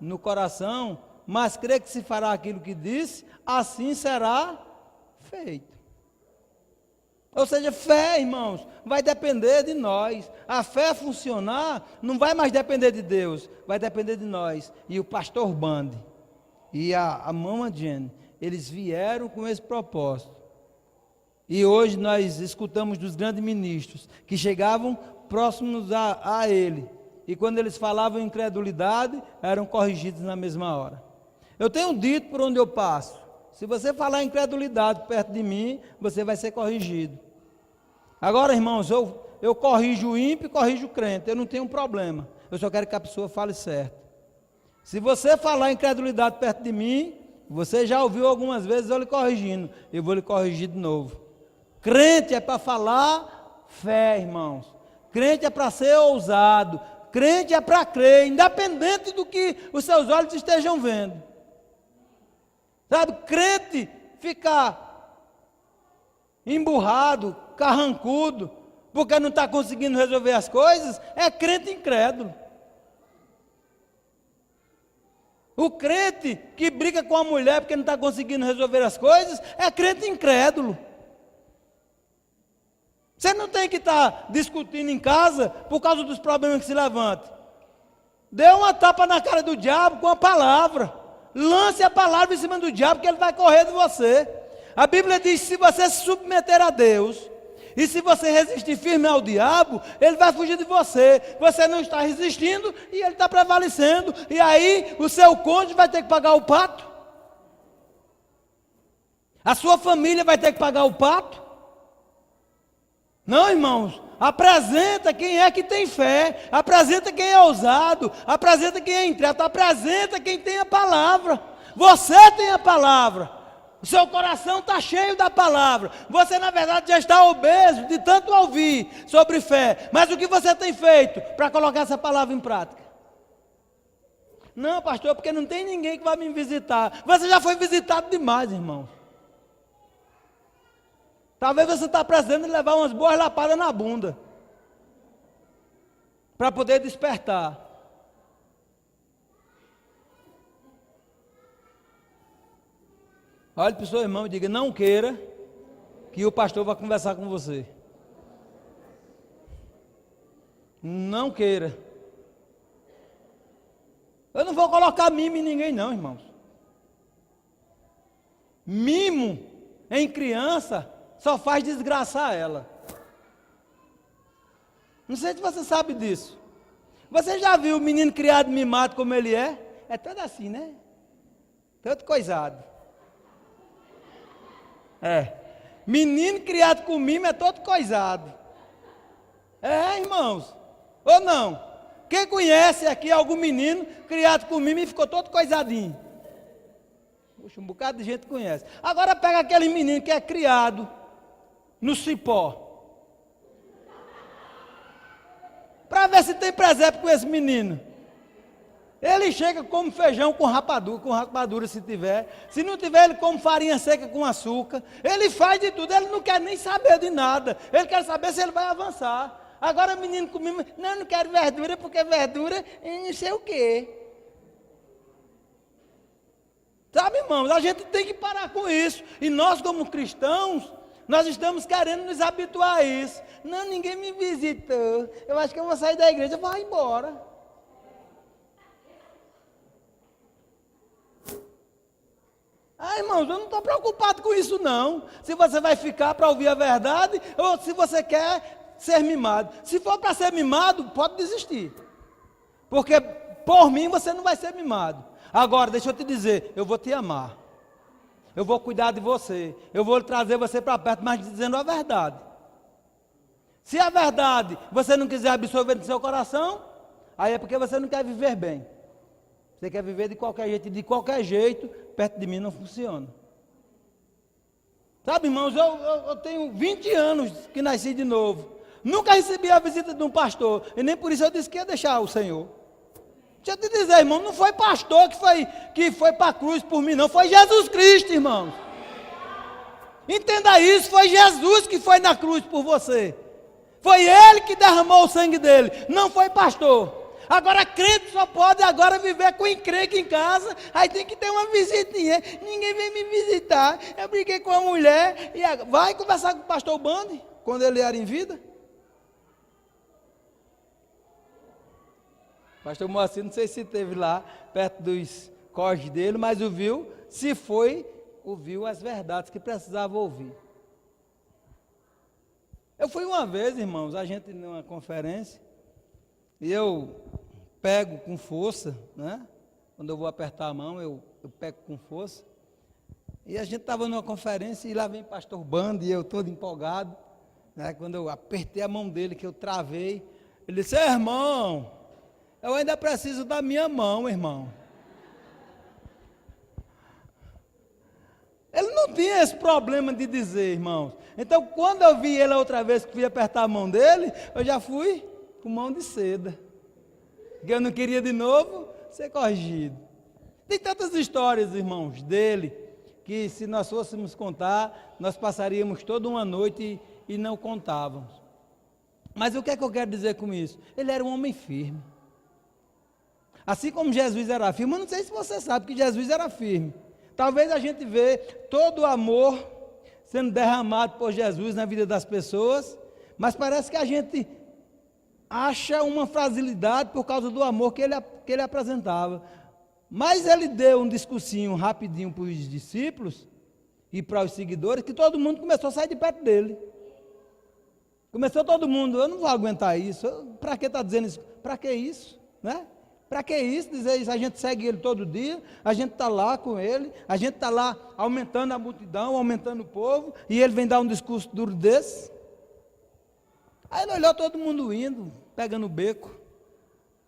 No coração, mas crer que se fará aquilo que disse, assim será feito. Ou seja, fé, irmãos, vai depender de nós. A fé funcionar não vai mais depender de Deus, vai depender de nós. E o pastor Band e a Mama Jenny, eles vieram com esse propósito. E hoje nós escutamos dos grandes ministros que chegavam próximos a ele, e quando eles falavam incredulidade, eram corrigidos na mesma hora. Eu tenho dito por onde eu passo: se você falar incredulidade perto de mim, você vai ser corrigido. Agora, irmãos, eu corrijo o ímpio e corrijo o crente, eu não tenho problema. eu só quero que a pessoa fale certo. Se você falar incredulidade perto de mim, você já ouviu algumas vezes eu lhe corrigindo, eu vou lhe corrigir de novo. Crente é para falar fé, irmãos. Crente é para ser ousado. Crente é para crer, independente do que os seus olhos estejam vendo. Sabe, crente fica emburrado, carrancudo, porque não está conseguindo resolver as coisas, é crente incrédulo. O crente que briga com a mulher porque não está conseguindo resolver as coisas, é crente incrédulo. Você não tem que estar discutindo em casa por causa dos problemas que se levantam. Dê uma tapa na cara do diabo com a palavra. Lance a palavra em cima do diabo que ele vai correr de você. A Bíblia diz que se você se submeter a Deus, e se você resistir firme ao diabo, ele vai fugir de você. Você não está resistindo e ele está prevalecendo. E aí o seu cônjuge vai ter que pagar o pato. A sua família vai ter que pagar o pato. Não, irmãos, apresenta quem é que tem fé, apresenta quem é ousado, apresenta quem é incrédulo, apresenta quem tem a palavra. Você tem a palavra, o seu coração está cheio da palavra. Você na verdade já está obeso de tanto ouvir sobre fé, mas o que você tem feito para colocar essa palavra em prática? Não, pastor, porque não tem ninguém que vai me visitar. Você já foi visitado demais, irmão. Talvez você está precisando levar umas boas lapadas na bunda, para poder despertar. Olhe para o seu irmão e diga, não queira que o pastor vá conversar com você. Não queira. Eu não vou colocar mimo em ninguém não, irmãos. Mimo em criança só faz desgraçar ela. Não sei se você sabe disso. Você já viu o menino criado mimado como ele é? É todo assim, né? Todo coisado. É. Menino criado com mimo é todo coisado. É, irmãos. Ou não? Quem conhece aqui algum menino criado com mimo e ficou todo coisadinho? Puxa, um bocado de gente conhece. Agora pega aquele menino que é criado no cipó, para ver se tem presépio com esse menino. Ele chega como feijão com rapadura se tiver. Se não tiver, ele come farinha seca com açúcar. Ele faz de tudo, ele não quer nem saber de nada. Ele quer saber se ele vai avançar. Agora o menino comigo, não quero verdura, porque verdura é não sei o quê. Sabe, irmãos, a gente tem que parar com isso. E nós como cristãos, nós estamos querendo nos habituar a isso. Não, ninguém me visitou. Eu acho que eu vou sair da igreja, eu vou embora. Ah, irmãos, eu não estou preocupado com isso não. Se você vai ficar para ouvir a verdade, ou se você quer ser mimado. Se for para ser mimado, pode desistir. Porque por mim você não vai ser mimado. Agora, deixa eu te dizer, eu vou te amar. Eu vou cuidar de você, eu vou trazer você para perto, mas dizendo a verdade. Se a verdade você não quiser absorver no seu coração, aí é porque você não quer viver bem. Você quer viver de qualquer jeito, e de qualquer jeito, perto de mim não funciona. Sabe, irmãos, eu tenho 20 anos que nasci de novo. Nunca recebi a visita de um pastor, e nem por isso eu disse que ia deixar o Senhor. Deixa eu te dizer, irmão, não foi pastor que foi para a cruz por mim, não. Foi Jesus Cristo, irmão. Entenda isso, foi Jesus que foi na cruz por você. Foi Ele que derramou o sangue dele, não foi pastor. Agora crente só pode agora viver com encrenca em casa, aí tem que ter uma visitinha. Ninguém vem me visitar. Eu briguei com a mulher, e agora, vai conversar com o pastor Bande, quando ele era em vida. Pastor Moacir, não sei se esteve lá, perto dos corres dele, mas ouviu, se foi, ouviu as verdades que precisava ouvir. Eu fui uma vez, irmãos, a gente numa conferência, e eu pego com força, né? Quando eu vou apertar a mão, eu pego com força. E a gente estava numa conferência, e lá vem pastor Bando, e eu todo empolgado, né? Quando eu apertei a mão dele, que eu travei, ele disse, irmão, Eu ainda preciso da minha mão, irmão. Ele não tinha esse problema de dizer, irmãos. Então, quando eu vi ele a outra vez que fui apertar a mão dele, eu já fui com mão de seda. Porque eu não queria de novo ser corrigido. Tem tantas histórias, irmãos, dele, que se nós fôssemos contar, nós passaríamos toda uma noite e não contávamos. Mas o que é que eu quero dizer com isso? Ele era um homem firme. Assim como Jesus era firme, eu não sei se você sabe que Jesus era firme. Talvez a gente vê todo o amor sendo derramado por Jesus na vida das pessoas, mas parece que a gente acha uma fragilidade por causa do amor que ele apresentava. Mas ele deu um discursinho rapidinho para os discípulos e para os seguidores, que todo mundo começou a sair de perto dele. Começou todo mundo, eu não vou aguentar isso, para que está dizendo isso? Para que isso? Né? Para que isso, dizer isso? A gente segue ele todo dia, a gente está lá com ele, a gente está lá aumentando a multidão, aumentando o povo, e ele vem dar um discurso duro desse. Aí ele olhou todo mundo indo, pegando o beco.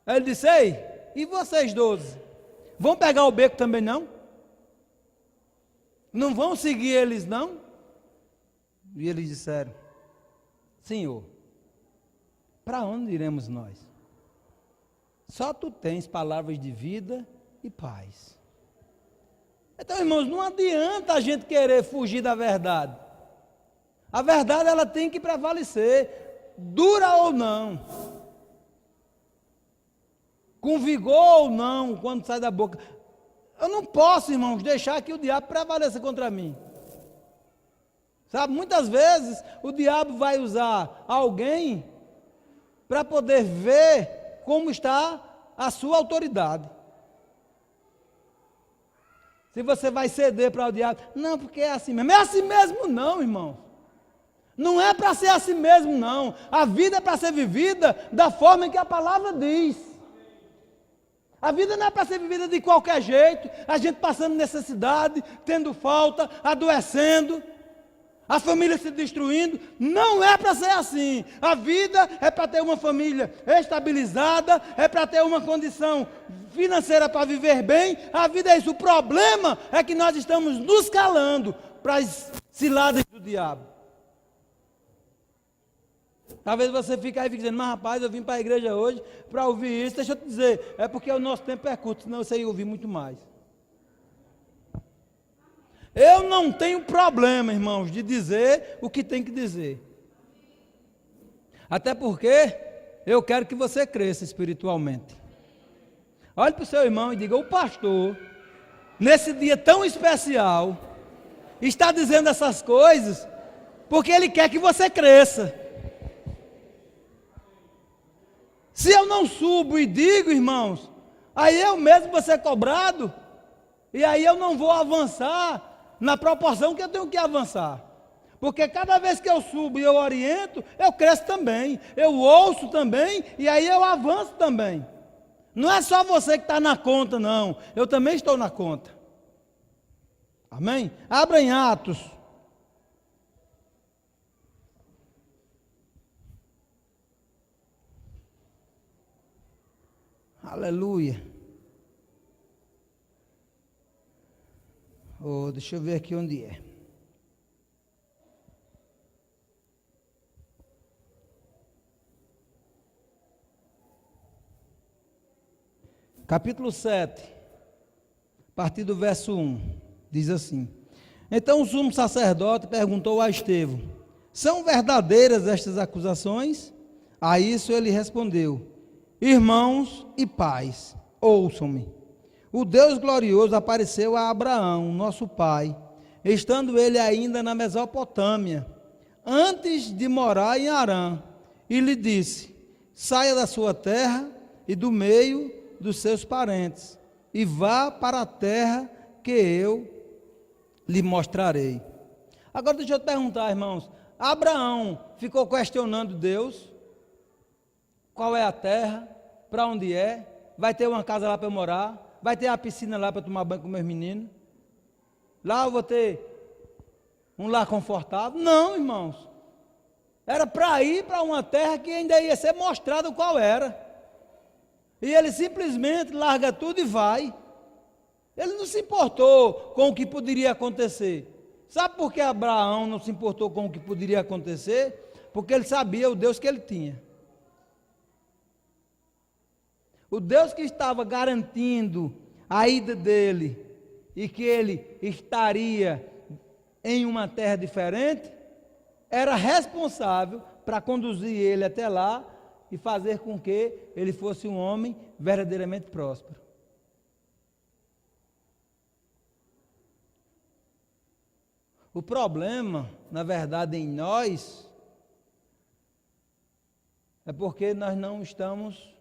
Aí ele disse, ei, e vocês 12? Vão pegar o beco também não? Não vão seguir eles não? E eles disseram, Senhor, para onde iremos nós? Só tu tens palavras de vida e paz. Então, irmãos, não adianta a gente querer fugir da verdade. A verdade, ela tem que prevalecer, dura ou não, com vigor ou não, quando sai da boca. Eu não posso, irmãos, deixar que o diabo prevaleça contra mim. Sabe, muitas vezes o diabo vai usar alguém para poder ver como está a sua autoridade. Se você vai ceder para o diabo, não, porque é assim mesmo. É assim mesmo não, irmão. Não é para ser assim mesmo não. A vida é para ser vivida da forma em que a palavra diz. A vida não é para ser vivida de qualquer jeito, a gente passando necessidade, tendo falta, adoecendo, a família se destruindo. Não é para ser assim. A vida é para ter uma família estabilizada, é para ter uma condição financeira para viver bem. A vida é isso. O problema é que nós estamos nos calando para as ciladas do diabo. Talvez você fique aí dizendo, mas rapaz, eu vim para a igreja hoje para ouvir isso. Deixa eu te dizer, é porque o nosso tempo é curto, senão você ia ouvir muito mais. Eu não tenho problema, irmãos, de dizer o que tem que dizer. Até porque eu quero que você cresça espiritualmente. Olhe para o seu irmão e diga, o pastor, nesse dia tão especial, está dizendo essas coisas porque ele quer que você cresça. Se eu não subo e digo, irmãos, aí eu mesmo vou ser cobrado, e aí eu não vou avançar na proporção que eu tenho que avançar. Porque cada vez que eu subo e eu oriento, eu cresço também, eu ouço também, e aí eu avanço também. Não é só você que está na conta, não, eu também estou na conta. Amém? Abra em Atos. Aleluia. Oh, deixa eu ver aqui onde é. Capítulo 7, a partir do verso 1, diz assim: Então o sumo sacerdote perguntou a Estevão, são verdadeiras estas acusações? A isso ele respondeu, irmãos e pais, ouçam-me. O Deus glorioso apareceu a Abraão, nosso pai, estando ele ainda na Mesopotâmia, antes de morar em Harã, e lhe disse, saia da sua terra e do meio dos seus parentes, e vá para a terra que eu lhe mostrarei. Agora deixa eu te perguntar, irmãos, Abraão ficou questionando Deus, qual é a terra, para onde é, vai ter uma casa lá para eu morar, vai ter a piscina lá para tomar banho com meus meninos, lá eu vou ter um lar confortável? Não, irmãos, era para ir para uma terra que ainda ia ser mostrado qual era. E ele simplesmente larga tudo e vai. Ele não se importou com o que poderia acontecer. Sabe por que Abraão não se importou com o que poderia acontecer? Porque ele sabia o Deus que ele tinha. O Deus que estava garantindo a ida dele e que ele estaria em uma terra diferente, era responsável para conduzir ele até lá e fazer com que ele fosse um homem verdadeiramente próspero. O problema, na verdade, em nós, é porque nós não estamos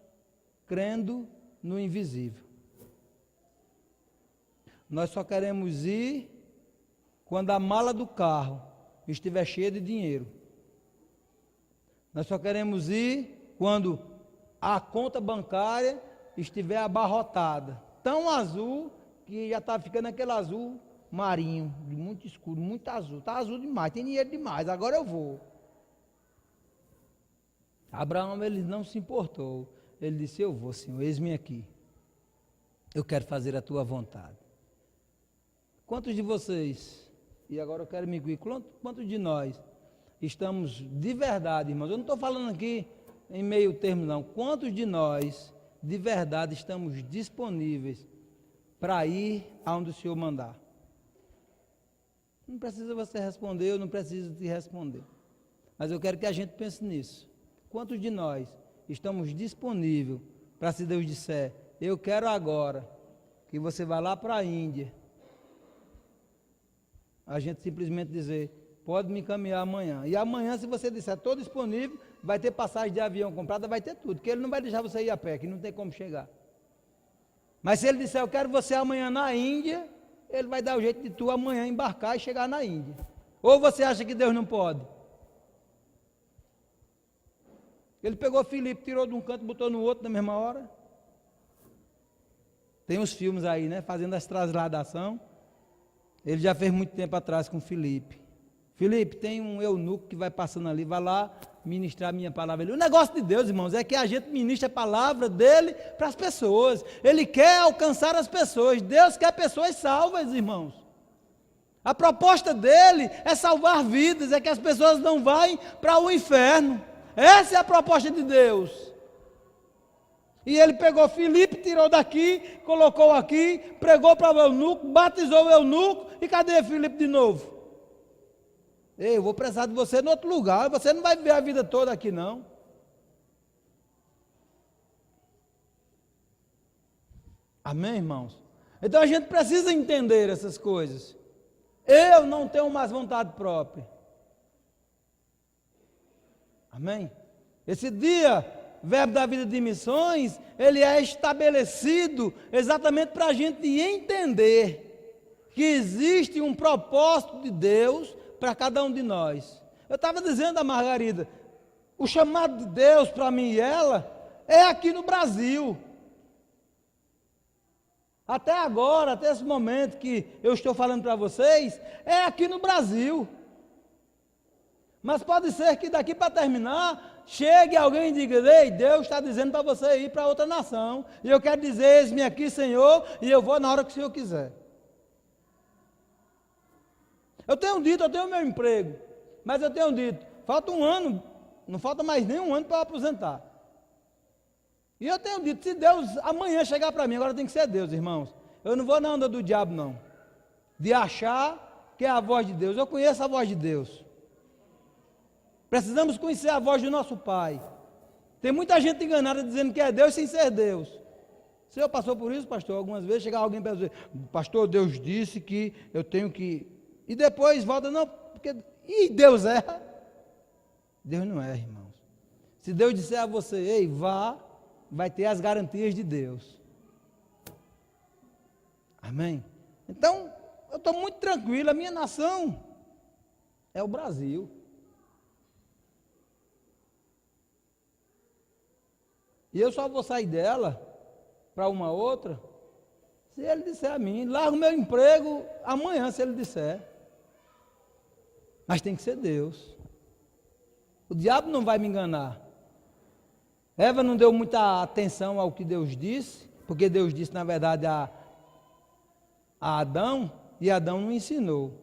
crendo no invisível. Nós só queremos ir quando a mala do carro estiver cheia de dinheiro. Nós só queremos ir quando a conta bancária estiver abarrotada, tão azul que já está ficando aquele azul marinho, de muito escuro, muito azul. Está azul demais, tem dinheiro demais, agora eu vou. Abraão, ele não se importou. Ele disse: eu vou, Senhor, eis-me aqui. Eu quero fazer a tua vontade. Quantos de vocês, e agora eu quero me incluir, quantos de nós estamos de verdade, irmãos? Eu não estou falando aqui em meio termo, não. Quantos de nós, de verdade, estamos disponíveis para ir aonde o Senhor mandar? Não precisa você responder, eu não preciso te responder. Mas eu quero que a gente pense nisso. Quantos de nós estamos disponíveis para, se Deus disser: eu quero agora que você vá lá para a Índia, a gente simplesmente dizer: pode me encaminhar amanhã. E amanhã, se você disser: estou disponível, vai ter passagem de avião comprada, vai ter tudo, porque ele não vai deixar você ir a pé, que não tem como chegar. Mas se ele disser: eu quero você amanhã na Índia, ele vai dar o jeito de tu amanhã embarcar e chegar na Índia. Ou você acha que Deus não pode? Ele pegou Filipe, tirou de um canto, botou no outro na mesma hora. Tem uns filmes aí, né, fazendo as transladação. Ele já fez muito tempo atrás com Filipe. Filipe, tem um eunuco que vai passando ali, vai lá ministrar a minha palavra. O negócio de Deus, irmãos, é que a gente ministra a palavra dele para as pessoas. Ele quer alcançar as pessoas. Deus quer pessoas salvas, irmãos. A proposta dele é salvar vidas, é que as pessoas não vão para o inferno. Essa é a proposta de Deus. E ele pegou Filipe, tirou daqui, colocou aqui, pregou para o eunuco, batizou o eunuco, e cadê Filipe de novo? Ei, eu vou precisar de você em outro lugar, você não vai viver a vida toda aqui não. Amém, irmãos? Então a gente precisa entender essas coisas. Eu não tenho mais vontade própria. Amém? Esse dia, Verbo da Vida de Missões, ele é estabelecido exatamente para a gente entender que existe um propósito de Deus para cada um de nós. Eu estava dizendo a Margarida, o chamado de Deus para mim e ela é aqui no Brasil. Até agora, até esse momento que eu estou falando para vocês, é aqui no Brasil. Mas pode ser que daqui para terminar, chegue alguém e diga: ei, Deus está dizendo para você ir para outra nação, e eu quero dizer: eis-me aqui, Senhor, e eu vou na hora que o Senhor quiser. Eu tenho dito, eu tenho meu emprego, mas eu tenho dito, falta um ano, não falta mais nem um ano para eu aposentar. E eu tenho dito, se Deus amanhã chegar para mim, agora tem que ser Deus, irmãos. Eu não vou na onda do diabo, não, de achar que é a voz de Deus. Eu conheço a voz de Deus. Precisamos conhecer a voz do nosso Pai. Tem muita gente enganada dizendo que é Deus sem ser Deus. O senhor passou por isso, pastor? Algumas vezes chega alguém para dizer: pastor, Deus disse que eu tenho que... E depois volta, não, porque... E Deus erra? Deus não erra, irmãos. Se Deus disser a você: ei, vá, vai ter as garantias de Deus. Amém? Então, eu estou muito tranquilo, a minha nação é o Brasil. E eu só vou sair dela para uma outra se ele disser a mim: largo meu emprego amanhã, se ele disser. Mas tem que ser Deus. O diabo não vai me enganar. Eva não deu muita atenção ao que Deus disse, porque Deus disse, na verdade, a Adão, e Adão não ensinou.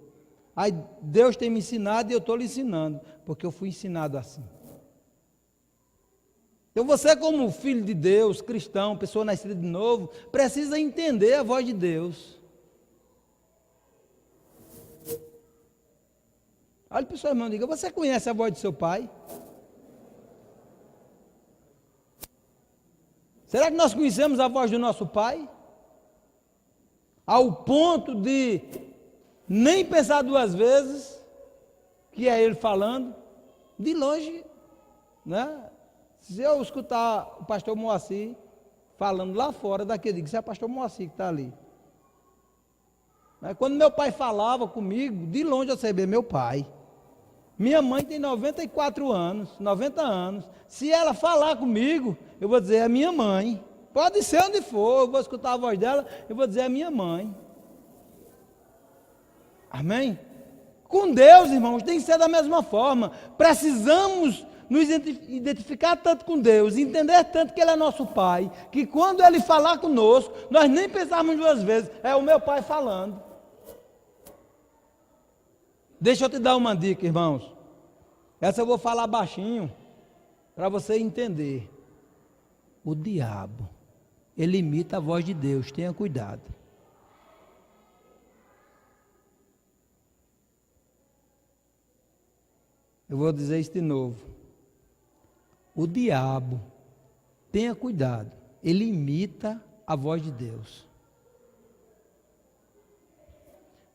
Aí Deus tem me ensinado e eu estou lhe ensinando, porque eu fui ensinado assim. Então você, como filho de Deus, cristão, pessoa nascida de novo, precisa entender a voz de Deus. Olha para o seu irmão e diga, você conhece a voz do seu pai? Será que nós conhecemos a voz do nosso pai? Ao ponto de nem pensar duas vezes que é ele falando, de longe, né? Se eu escutar o pastor Moacir falando lá fora daqui, eu digo, isso é o pastor Moacir que está ali. Mas quando meu pai falava comigo, de longe eu sabia, meu pai. Minha mãe tem 94 anos, 90 anos. Se ela falar comigo, eu vou dizer, é minha mãe. Pode ser onde for, eu vou escutar a voz dela, eu vou dizer, é minha mãe. Amém? Com Deus, irmãos, tem que ser da mesma forma. Precisamos nos identificar tanto com Deus, entender tanto que Ele é nosso Pai, que quando Ele falar conosco, nós nem pensarmos duas vezes, é o meu Pai falando. Deixa eu te dar uma dica, irmãos. Essa eu vou falar baixinho, para você entender. O diabo, ele imita a voz de Deus, tenha cuidado. Eu vou dizer isso de novo. O diabo, tenha cuidado, ele imita a voz de Deus.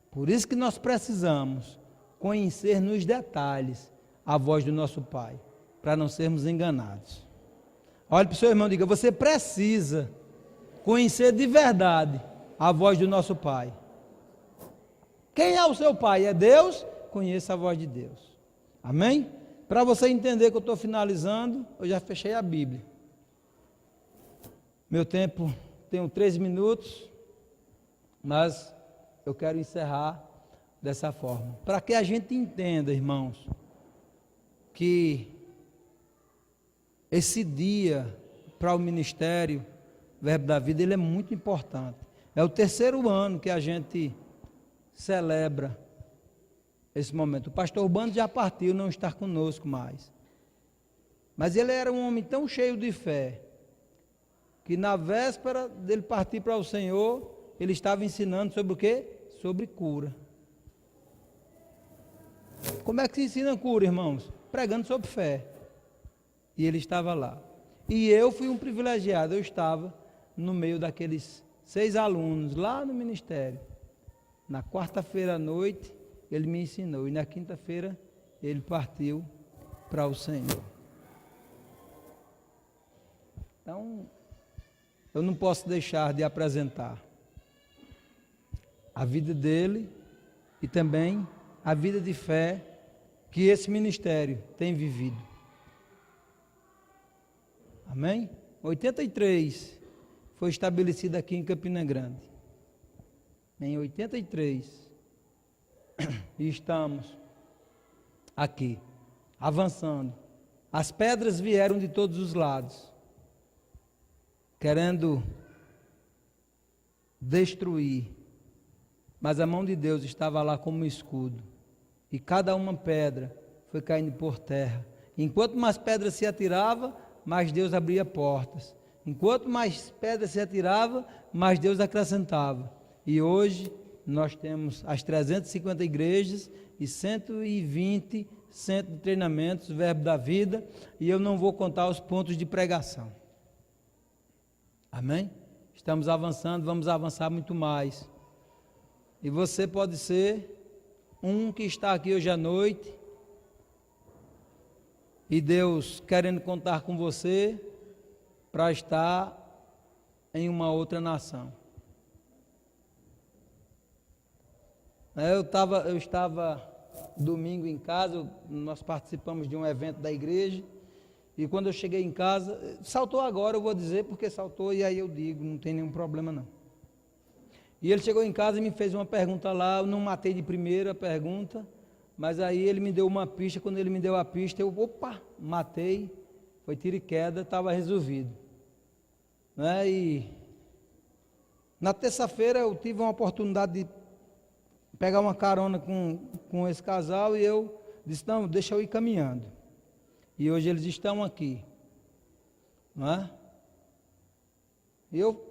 Por isso que nós precisamos conhecer nos detalhes a voz do nosso Pai, para não sermos enganados. Olhe para o seu irmão e diga, você precisa conhecer de verdade a voz do nosso Pai. Quem é o seu Pai? É Deus? Conheça a voz de Deus. Amém? Para você entender que eu estou finalizando, eu já fechei a Bíblia. Meu tempo, tenho 13 minutos, mas eu quero encerrar dessa forma. Para que a gente entenda, irmãos, que esse dia para o ministério Verbo da Vida, ele é muito importante. É o 3º ano que a gente celebra esse momento. O pastor Urbano já partiu, não está conosco mais. Mas ele era um homem tão cheio de fé, que na véspera dele partir para o Senhor, ele estava ensinando sobre o quê? Sobre cura. Como é que se ensina cura, irmãos? Pregando sobre fé. E ele estava lá. E eu fui um privilegiado, eu estava no meio daqueles 6 alunos, lá no ministério. Na quarta-feira à noite, ele me ensinou, e na quinta-feira, ele partiu para o Senhor. Então, eu não posso deixar de apresentar a vida dele e também a vida de fé que esse ministério tem vivido. Amém? 83 foi estabelecido aqui em Campina Grande. Em 83, e estamos aqui, avançando. As pedras vieram de todos os lados, querendo destruir, mas a mão de Deus estava lá como um escudo, e cada uma pedra foi caindo por terra. Enquanto mais pedras se atirava, mais Deus abria portas. Enquanto mais pedras se atirava, mais Deus acrescentava. E hoje nós temos as 350 igrejas e 120 centros de treinamentos, Verbo da Vida, e eu não vou contar os pontos de pregação. Amém? Estamos avançando, vamos avançar muito mais. E você pode ser um que está aqui hoje à noite, e Deus querendo contar com você para estar em uma outra nação. Eu estava domingo em casa, nós participamos de um evento da igreja, e quando eu cheguei em casa, saltou agora, eu vou dizer porque saltou, e aí eu digo, não tem nenhum problema não. E ele chegou em casa e me fez uma pergunta lá, eu não matei de primeira pergunta, mas aí ele me deu uma pista, quando ele me deu a pista, eu, matei. foi tiro e queda, estava resolvido. Né? E na terça-feira eu tive uma oportunidade de pegar uma carona com esse casal e eu disse, não, deixa eu ir caminhando. E hoje eles estão aqui. Não é? E eu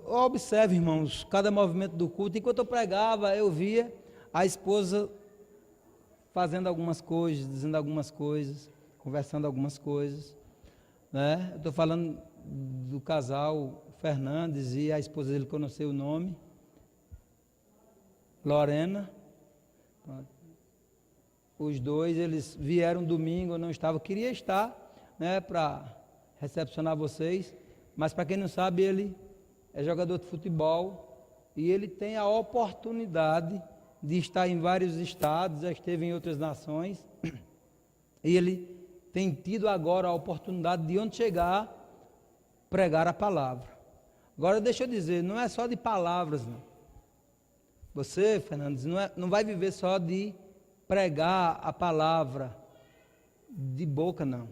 observo, irmãos, cada movimento do culto. Enquanto eu pregava, eu via a esposa fazendo algumas coisas, dizendo algumas coisas, conversando algumas coisas. Né? Eu estou falando do casal Fernandes e a esposa dele, que eu não sei o nome, Lorena. Os dois, eles vieram domingo, eu não estava, queria estar, né, para recepcionar vocês, mas para quem não sabe, ele é jogador de futebol e ele tem a oportunidade de estar em vários estados, já esteve em outras nações, e ele tem tido agora a oportunidade de onde chegar, pregar a palavra. Agora deixa eu dizer, não é só de palavras, não. Você, Fernandes, não vai viver só de pregar a palavra de boca, não.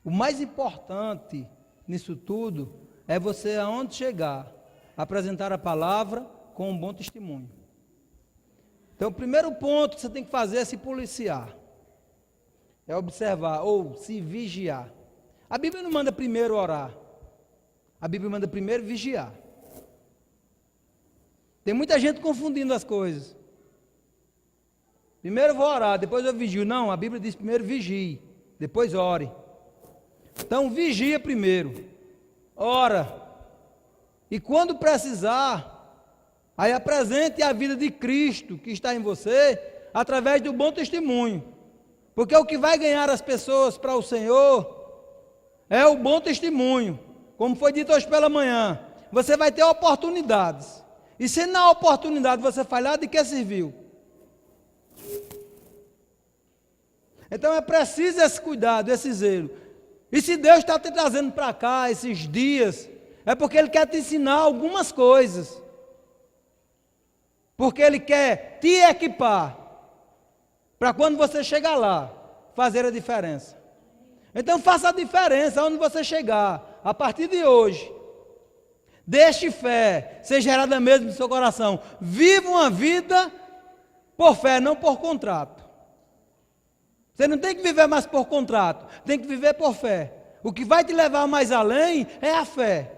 O mais importante nisso tudo é você, aonde chegar, apresentar a palavra com um bom testemunho. Então, o primeiro ponto que você tem que fazer é se policiar, é observar ou se vigiar. A Bíblia não manda primeiro orar, a Bíblia manda primeiro vigiar. Tem muita gente confundindo as coisas. Primeiro eu vou orar, depois eu vigio. Não, a Bíblia diz primeiro vigie, depois ore. Então vigia primeiro, ora. E quando precisar, aí apresente a vida de Cristo que está em você, através do bom testemunho. Porque o que vai ganhar as pessoas para o Senhor é o bom testemunho. Como foi dito hoje pela manhã, você vai ter oportunidades. E se na oportunidade você falhar, de que serviu? Então é preciso esse cuidado, esse zelo. E se Deus está te trazendo para cá esses dias, é porque Ele quer te ensinar algumas coisas. Porque Ele quer te equipar, para quando você chegar lá, fazer a diferença. Então faça a diferença onde você chegar, a partir de hoje. Deixe fé ser gerada mesmo no seu coração. Viva uma vida por fé, não por contrato. Você não tem que viver mais por contrato, tem que viver por fé. O que vai te levar mais além é a fé.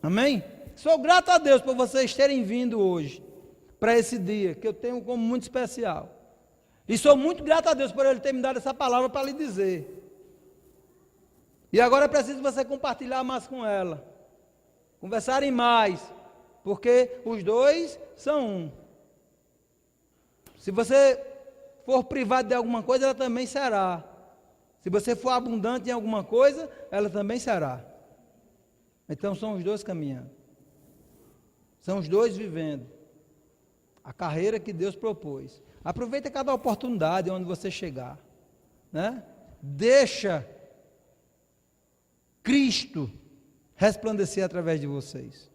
Amém? Sou grato a Deus por vocês terem vindo hoje, para esse dia, que eu tenho como muito especial. E sou muito grato a Deus por Ele ter me dado essa palavra para lhe dizer. E agora é preciso você compartilhar mais com ela, conversarem mais, porque os dois são um. Se você for privado de alguma coisa, ela também será. Se você for abundante em alguma coisa, ela também será. Então são os dois caminhando. São os dois vivendo a carreira que Deus propôs. Aproveita cada oportunidade onde você chegar, né? Deixa Cristo resplandecer através de vocês.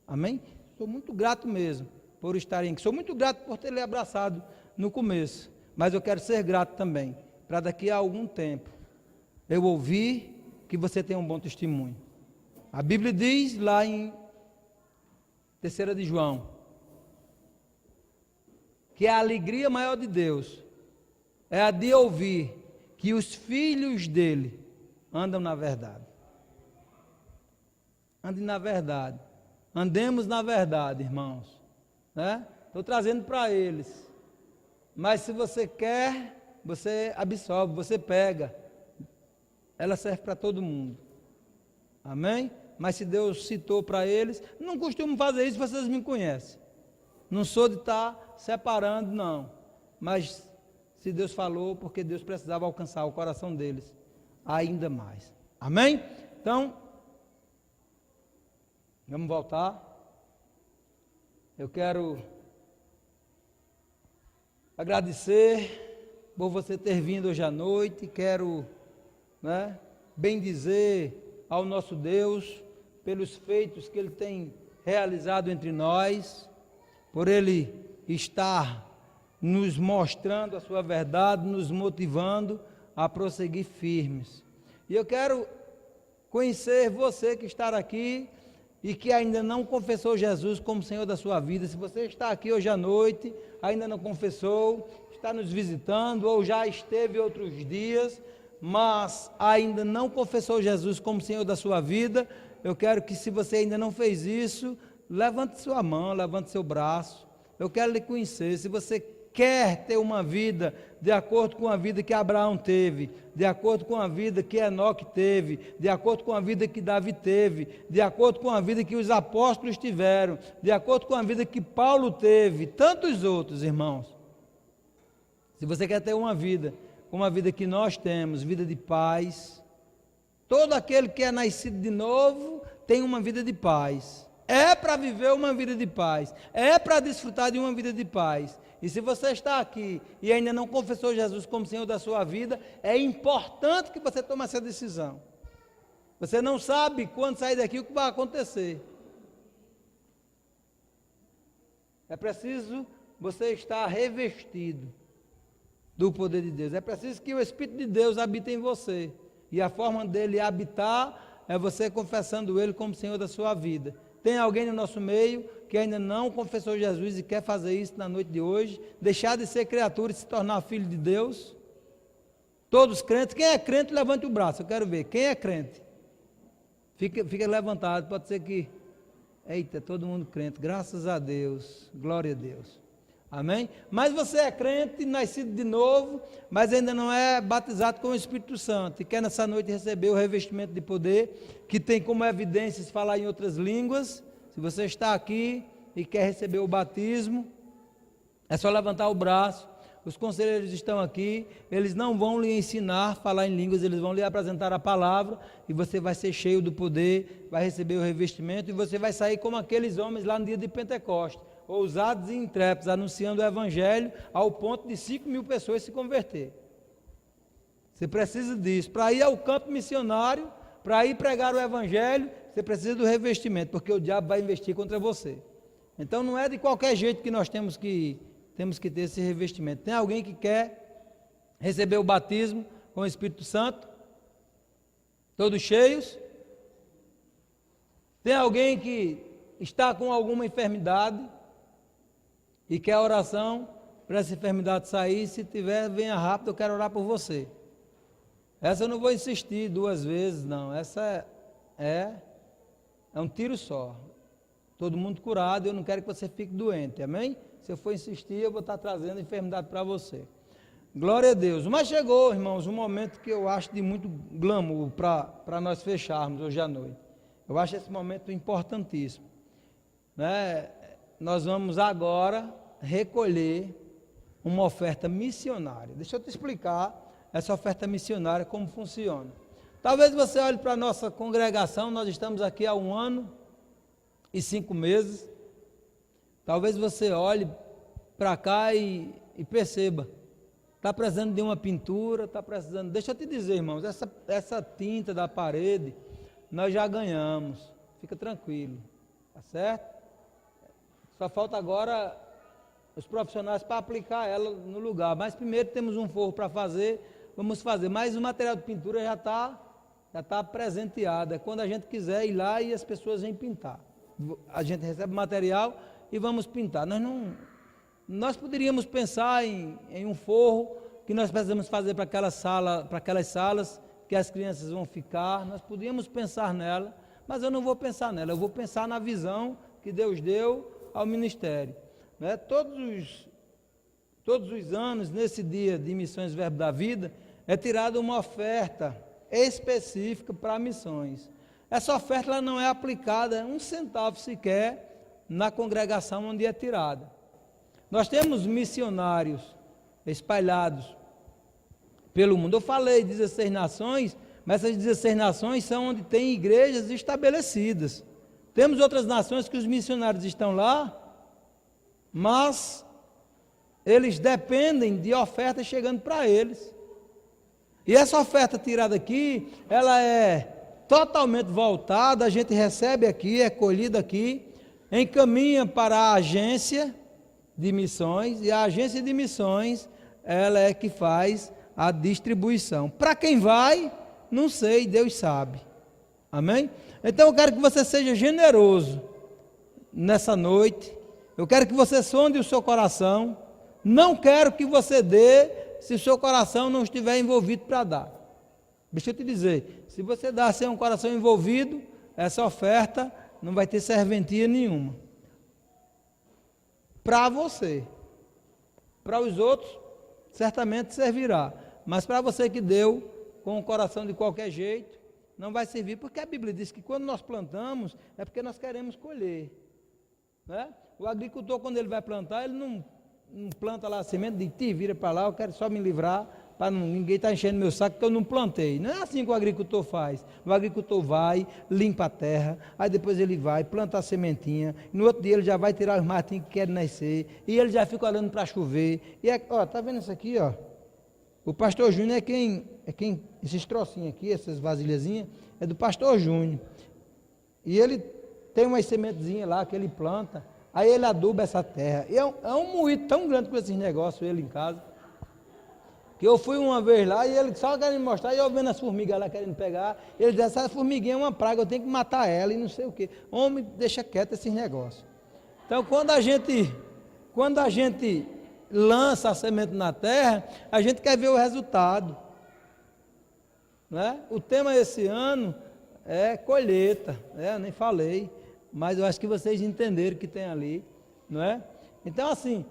Amém? Sou muito grato mesmo por estarem aqui. Sou muito grato por ter lhe abraçado no começo. Mas eu quero ser grato também, para daqui a algum tempo eu ouvir que você tem um bom testemunho. A Bíblia diz lá em 3 de João, que a alegria maior de Deus é a de ouvir que os filhos dele andam na verdade. Andem na verdade. Andemos na verdade, irmãos. Né? Estou trazendo para eles. Mas se você quer, você absorve, você pega. Ela serve para todo mundo. Amém? Mas se Deus citou para eles, não costumo fazer isso, vocês me conhecem. Não sou de estar separando, não. Mas se Deus falou, porque Deus precisava alcançar o coração deles ainda mais. Amém? Então, vamos voltar. Eu quero agradecer por você ter vindo hoje à noite. Quero, bendizer ao nosso Deus pelos feitos que Ele tem realizado entre nós, por Ele estar nos mostrando a sua verdade, nos motivando a prosseguir firmes. E eu quero conhecer você que está aqui e que ainda não confessou Jesus como Senhor da sua vida. Se você está aqui hoje à noite, ainda não confessou, está nos visitando ou já esteve outros dias, mas ainda não confessou Jesus como Senhor da sua vida, eu quero que, se você ainda não fez isso, levante sua mão, levante seu braço. Eu quero lhe conhecer. Se você quer ter uma vida de acordo com a vida que Abraão teve, de acordo com a vida que Enoque teve, de acordo com a vida que Davi teve, de acordo com a vida que os apóstolos tiveram, de acordo com a vida que Paulo teve, tantos outros, irmãos. Se você quer ter uma vida como a vida que nós temos, vida de paz, todo aquele que é nascido de novo tem uma vida de paz. É para viver uma vida de paz, é para desfrutar de uma vida de paz. E se você está aqui e ainda não confessou Jesus como Senhor da sua vida, é importante que você tome essa decisão. Você não sabe quando sair daqui o que vai acontecer. É preciso você estar revestido do poder de Deus. É preciso que o Espírito de Deus habite em você. E a forma dele habitar é você confessando Ele como Senhor da sua vida. Tem alguém no nosso meio que ainda não confessou Jesus e quer fazer isso na noite de hoje? Deixar de ser criatura e se tornar filho de Deus? Todos crentes. Quem é crente, levante o braço, eu quero ver. Quem é crente? Fica levantado, pode ser que... Eita, todo mundo crente, graças a Deus, glória a Deus. Amém? Mas você é crente, nascido de novo, mas ainda não é batizado com o Espírito Santo, e quer nessa noite receber o revestimento de poder, que tem como evidências falar em outras línguas. Se você está aqui e quer receber o batismo, é só levantar o braço. Os conselheiros estão aqui, eles não vão lhe ensinar a falar em línguas, eles vão lhe apresentar a palavra, e você vai ser cheio do poder, vai receber o revestimento, e você vai sair como aqueles homens lá no dia de Pentecostes, ousados e intrépidos, anunciando o Evangelho ao ponto de 5.000 pessoas se converter. Você precisa disso. Para ir ao campo missionário, para ir pregar o Evangelho, você precisa do revestimento, porque o diabo vai investir contra você. Então não é de qualquer jeito que nós temos que ter esse revestimento. Tem alguém que quer receber o batismo com o Espírito Santo? Todos cheios? Tem alguém que está com alguma enfermidade e quer oração para essa enfermidade sair? Se tiver, venha rápido, eu quero orar por você. Essa eu não vou insistir 2 vezes, não. Essa é um tiro só. Todo mundo curado, eu não quero que você fique doente, amém? Se eu for insistir, eu vou estar trazendo enfermidade para você. Glória a Deus. Mas chegou, irmãos, um momento que eu acho de muito glamour para nós fecharmos hoje à noite. Eu acho esse momento importantíssimo, né? Nós vamos agora recolher uma oferta missionária. Deixa eu te explicar essa oferta missionária, como funciona. Talvez você olhe para a nossa congregação, nós estamos aqui há 1 ano e 5 meses. Talvez você olhe para cá e perceba, está precisando de uma pintura, está precisando... Deixa eu te dizer, irmãos, essa tinta da parede, nós já ganhamos, fica tranquilo, tá certo? Só falta agora os profissionais para aplicar ela no lugar, mas primeiro temos um forro para fazer, vamos fazer, mas o material de pintura já está presenteado, é quando a gente quiser ir lá e as pessoas vêm pintar, a gente recebe o material e vamos pintar. Nós poderíamos pensar em um forro que nós precisamos fazer para aquelas salas que as crianças vão ficar, nós podíamos pensar nela, mas eu não vou pensar nela, eu vou pensar na visão que Deus deu ao ministério, né? Todos os anos, nesse dia de Missões Verbo da Vida, é tirada uma oferta específica para missões. Essa oferta ela não é aplicada 1 centavo sequer na congregação onde é tirada. Nós temos missionários espalhados pelo mundo. Eu falei 16 nações, mas essas 16 nações são onde tem igrejas estabelecidas. Temos outras nações que os missionários estão lá, mas eles dependem de ofertas chegando para eles. E essa oferta tirada aqui, ela é totalmente voltada, a gente recebe aqui, é colhida aqui, encaminha para a agência de missões, e a agência de missões, ela é que faz a distribuição. Para quem vai, não sei, Deus sabe. Amém? Então eu quero que você seja generoso nessa noite. Eu quero que você sonde o seu coração. Não quero que você dê se o seu coração não estiver envolvido para dar. Deixa eu te dizer, se você dá sem um coração envolvido, essa oferta não vai ter serventia nenhuma. Para você. Para os outros, certamente servirá. Mas para você que deu com o coração de qualquer jeito, não vai servir, porque a Bíblia diz que quando nós plantamos, é porque nós queremos colher. Né? O agricultor, quando ele vai plantar, ele não planta lá a semente, diz, te vira para lá, eu quero só me livrar, para ninguém estar enchendo meu saco, que eu não plantei. Não é assim que o agricultor faz. O agricultor vai, limpa a terra, aí depois ele vai, planta a sementinha, no outro dia ele já vai tirar os matinhos que querem nascer, e ele já fica olhando para chover. E ó, tá vendo isso aqui, ó? O pastor Júnior é quem, esses trocinhos aqui, essas vasilhazinhas, é do pastor Júnior. E ele tem umas sementezinhas lá que ele planta, aí ele aduba essa terra. E é um moído tão grande com esses negócios, ele em casa, que eu fui uma vez lá e ele só querendo mostrar, e eu vendo as formigas lá querendo pegar, ele disse, essa formiguinha é uma praga, eu tenho que matar ela e não sei o quê. Homem, deixa quieto esses negócios. Então, quando a gente lança a semente na terra, a gente quer ver o resultado. Né? O tema esse ano é colheita, né? Eu nem falei, mas eu acho que vocês entenderam o que tem ali. Não é? Então, assim,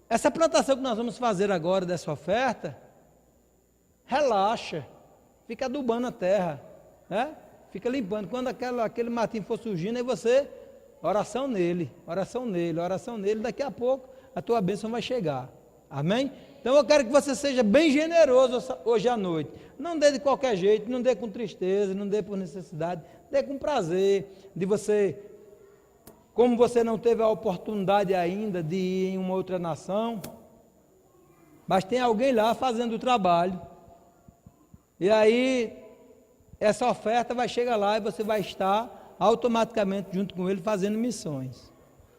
essa plantação que nós vamos fazer agora dessa oferta, relaxa, fica adubando a terra, né? Fica limpando. Quando aquele matinho for surgindo, aí você, oração nele, daqui a pouco a tua bênção vai chegar. Amém? Então eu quero que você seja bem generoso hoje à noite. Não dê de qualquer jeito, não dê com tristeza, não dê por necessidade, dê com prazer de você, como você não teve a oportunidade ainda de ir em uma outra nação, mas tem alguém lá fazendo o trabalho. E aí essa oferta vai chegar lá e você vai estar automaticamente junto com ele fazendo missões.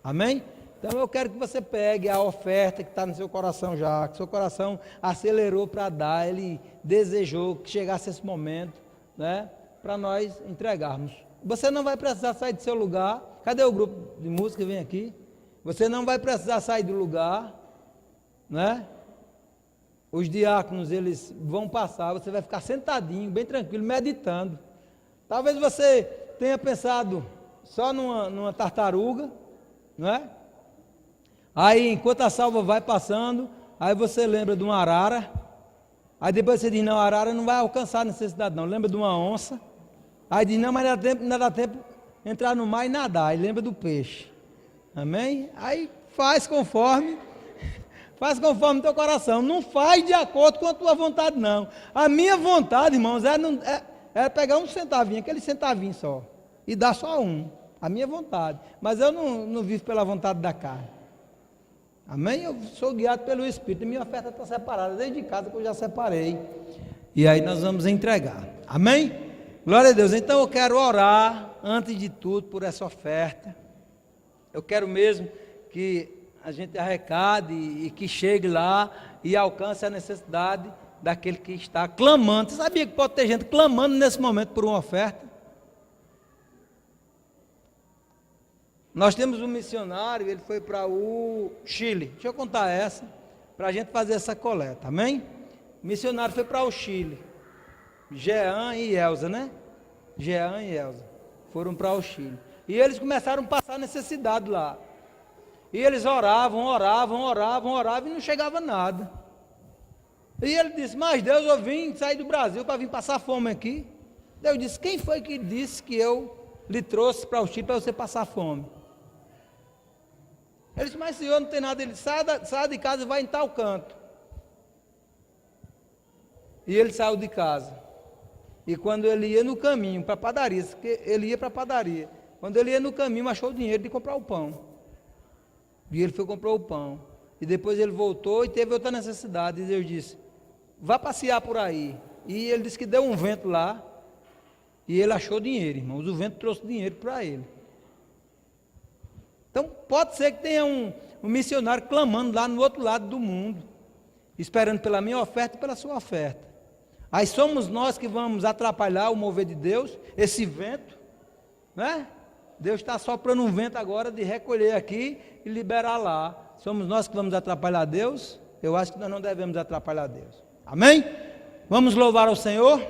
Amém? Então eu quero que você pegue a oferta que está no seu coração já, que seu coração acelerou para dar, ele desejou que chegasse esse momento, né, para nós entregarmos. Você não vai precisar sair do seu lugar. Cadê o grupo de música? Vem aqui. Você não vai precisar sair do lugar, né? Os diáconos, eles vão passar, você vai ficar sentadinho, bem tranquilo, meditando. Talvez você tenha pensado só numa tartaruga, não é? Aí, enquanto a salva vai passando, aí você lembra de uma arara, aí depois você diz, não, a arara não vai alcançar a necessidade não, lembra de uma onça, aí diz, não, mas não dá tempo de entrar no mar e nadar, aí lembra do peixe, amém? Aí faz conforme o teu coração, não faz de acordo com a tua vontade não. A minha vontade, irmãos, é pegar um centavinho, aquele centavinho só, e dar só um, a minha vontade, mas eu não vivo pela vontade da carne. Amém? Eu sou guiado pelo Espírito, minha oferta está separada, desde casa que eu já separei, e aí nós vamos entregar, amém? Glória a Deus. Então eu quero orar, antes de tudo, por essa oferta. Eu quero mesmo que a gente arrecade e que chegue lá e alcance a necessidade daquele que está clamando. Você sabia que pode ter gente clamando nesse momento por uma oferta? Nós temos um missionário, ele foi para o Chile. Deixa eu contar essa, para a gente fazer essa coleta, amém? O missionário foi para o Chile. Jean e Elza, né? Jean e Elza foram para o Chile. E eles começaram a passar necessidade lá. E eles oravam e não chegava nada. E ele disse, mas Deus, eu vim sair do Brasil para vir passar fome aqui. Deus disse, quem foi que disse que eu lhe trouxe para o Chile para você passar fome? Ele disse, mas senhor, não tem nada. Ele sai de casa e vai em tal canto. E ele saiu de casa. E quando ele ia no caminho para a padaria, ele ia para a padaria, quando ele ia no caminho, achou o dinheiro de comprar o pão. E ele foi comprar o pão. E depois ele voltou e teve outra necessidade. E Deus disse, vá passear por aí. E ele disse que deu um vento lá. E ele achou dinheiro, irmãos. O vento trouxe dinheiro para ele. Então pode ser que tenha um missionário clamando lá no outro lado do mundo, esperando pela minha oferta e pela sua oferta. Aí somos nós que vamos atrapalhar o mover de Deus, esse vento, né? Deus está soprando um vento agora de recolher aqui e liberar lá. Somos nós que vamos atrapalhar Deus? Eu acho que nós não devemos atrapalhar Deus. Amém? Vamos louvar ao Senhor?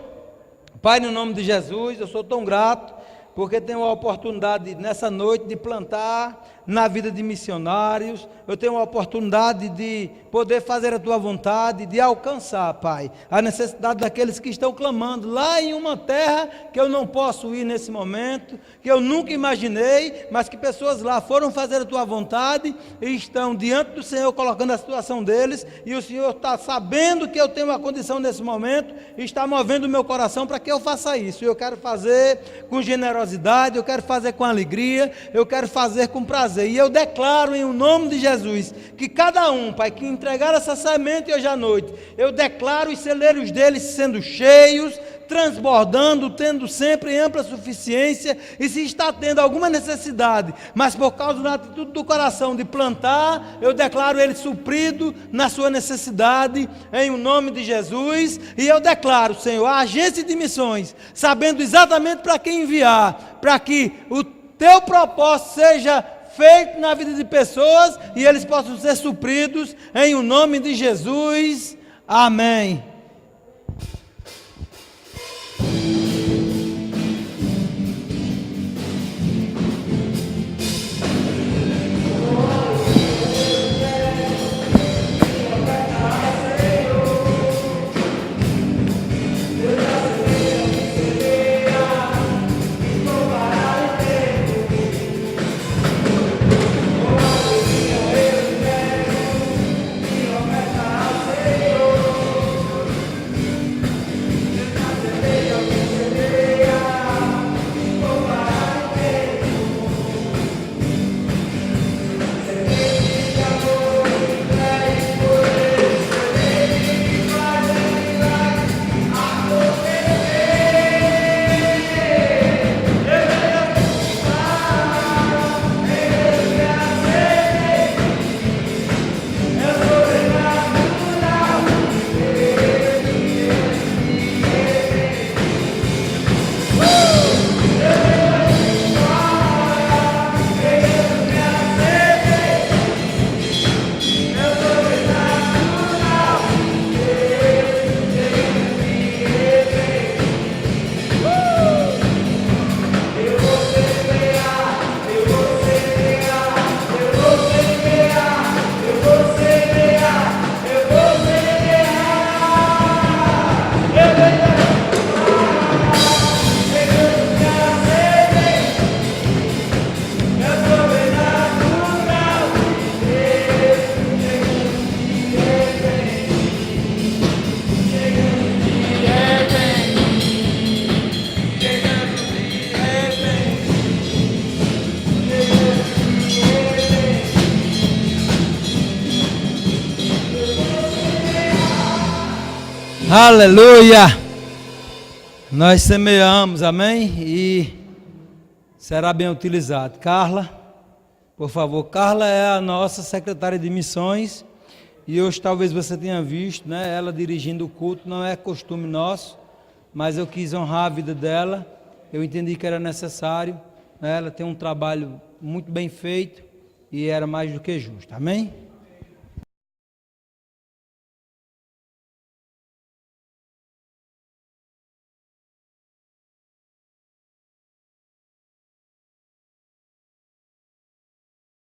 Pai, no nome de Jesus, eu sou tão grato, porque tenho a oportunidade nessa noite de plantar na vida de missionários, eu tenho a oportunidade de poder fazer a Tua vontade, de alcançar, Pai, a necessidade daqueles que estão clamando lá em uma terra que eu não posso ir nesse momento, que eu nunca imaginei, mas que pessoas lá foram fazer a Tua vontade e estão diante do Senhor colocando a situação deles, e o Senhor está sabendo que eu tenho uma condição nesse momento e está movendo o meu coração para que eu faça isso. Eu quero fazer com generosidade, eu quero fazer com alegria, eu quero fazer com prazer. E eu declaro em o nome de Jesus, que cada um, Pai, que entregar essa semente hoje à noite, eu declaro os celeiros deles sendo cheios, transbordando, tendo sempre ampla suficiência, e se está tendo alguma necessidade, mas por causa da atitude do coração de plantar, eu declaro ele suprido na sua necessidade, em o nome de Jesus, e eu declaro, Senhor, a agência de missões, sabendo exatamente para quem enviar, para que o Teu propósito seja feito na vida de pessoas e eles possam ser supridos em o nome de Jesus. Amém. Aleluia! Nós semeamos, amém? E será bem utilizado. Carla, por favor. Carla é a nossa secretária de missões e hoje talvez você tenha visto, né? Ela dirigindo o culto, não é costume nosso, mas eu quis honrar a vida dela, eu entendi que era necessário, né? Ela tem um trabalho muito bem feito e era mais do que justo, amém?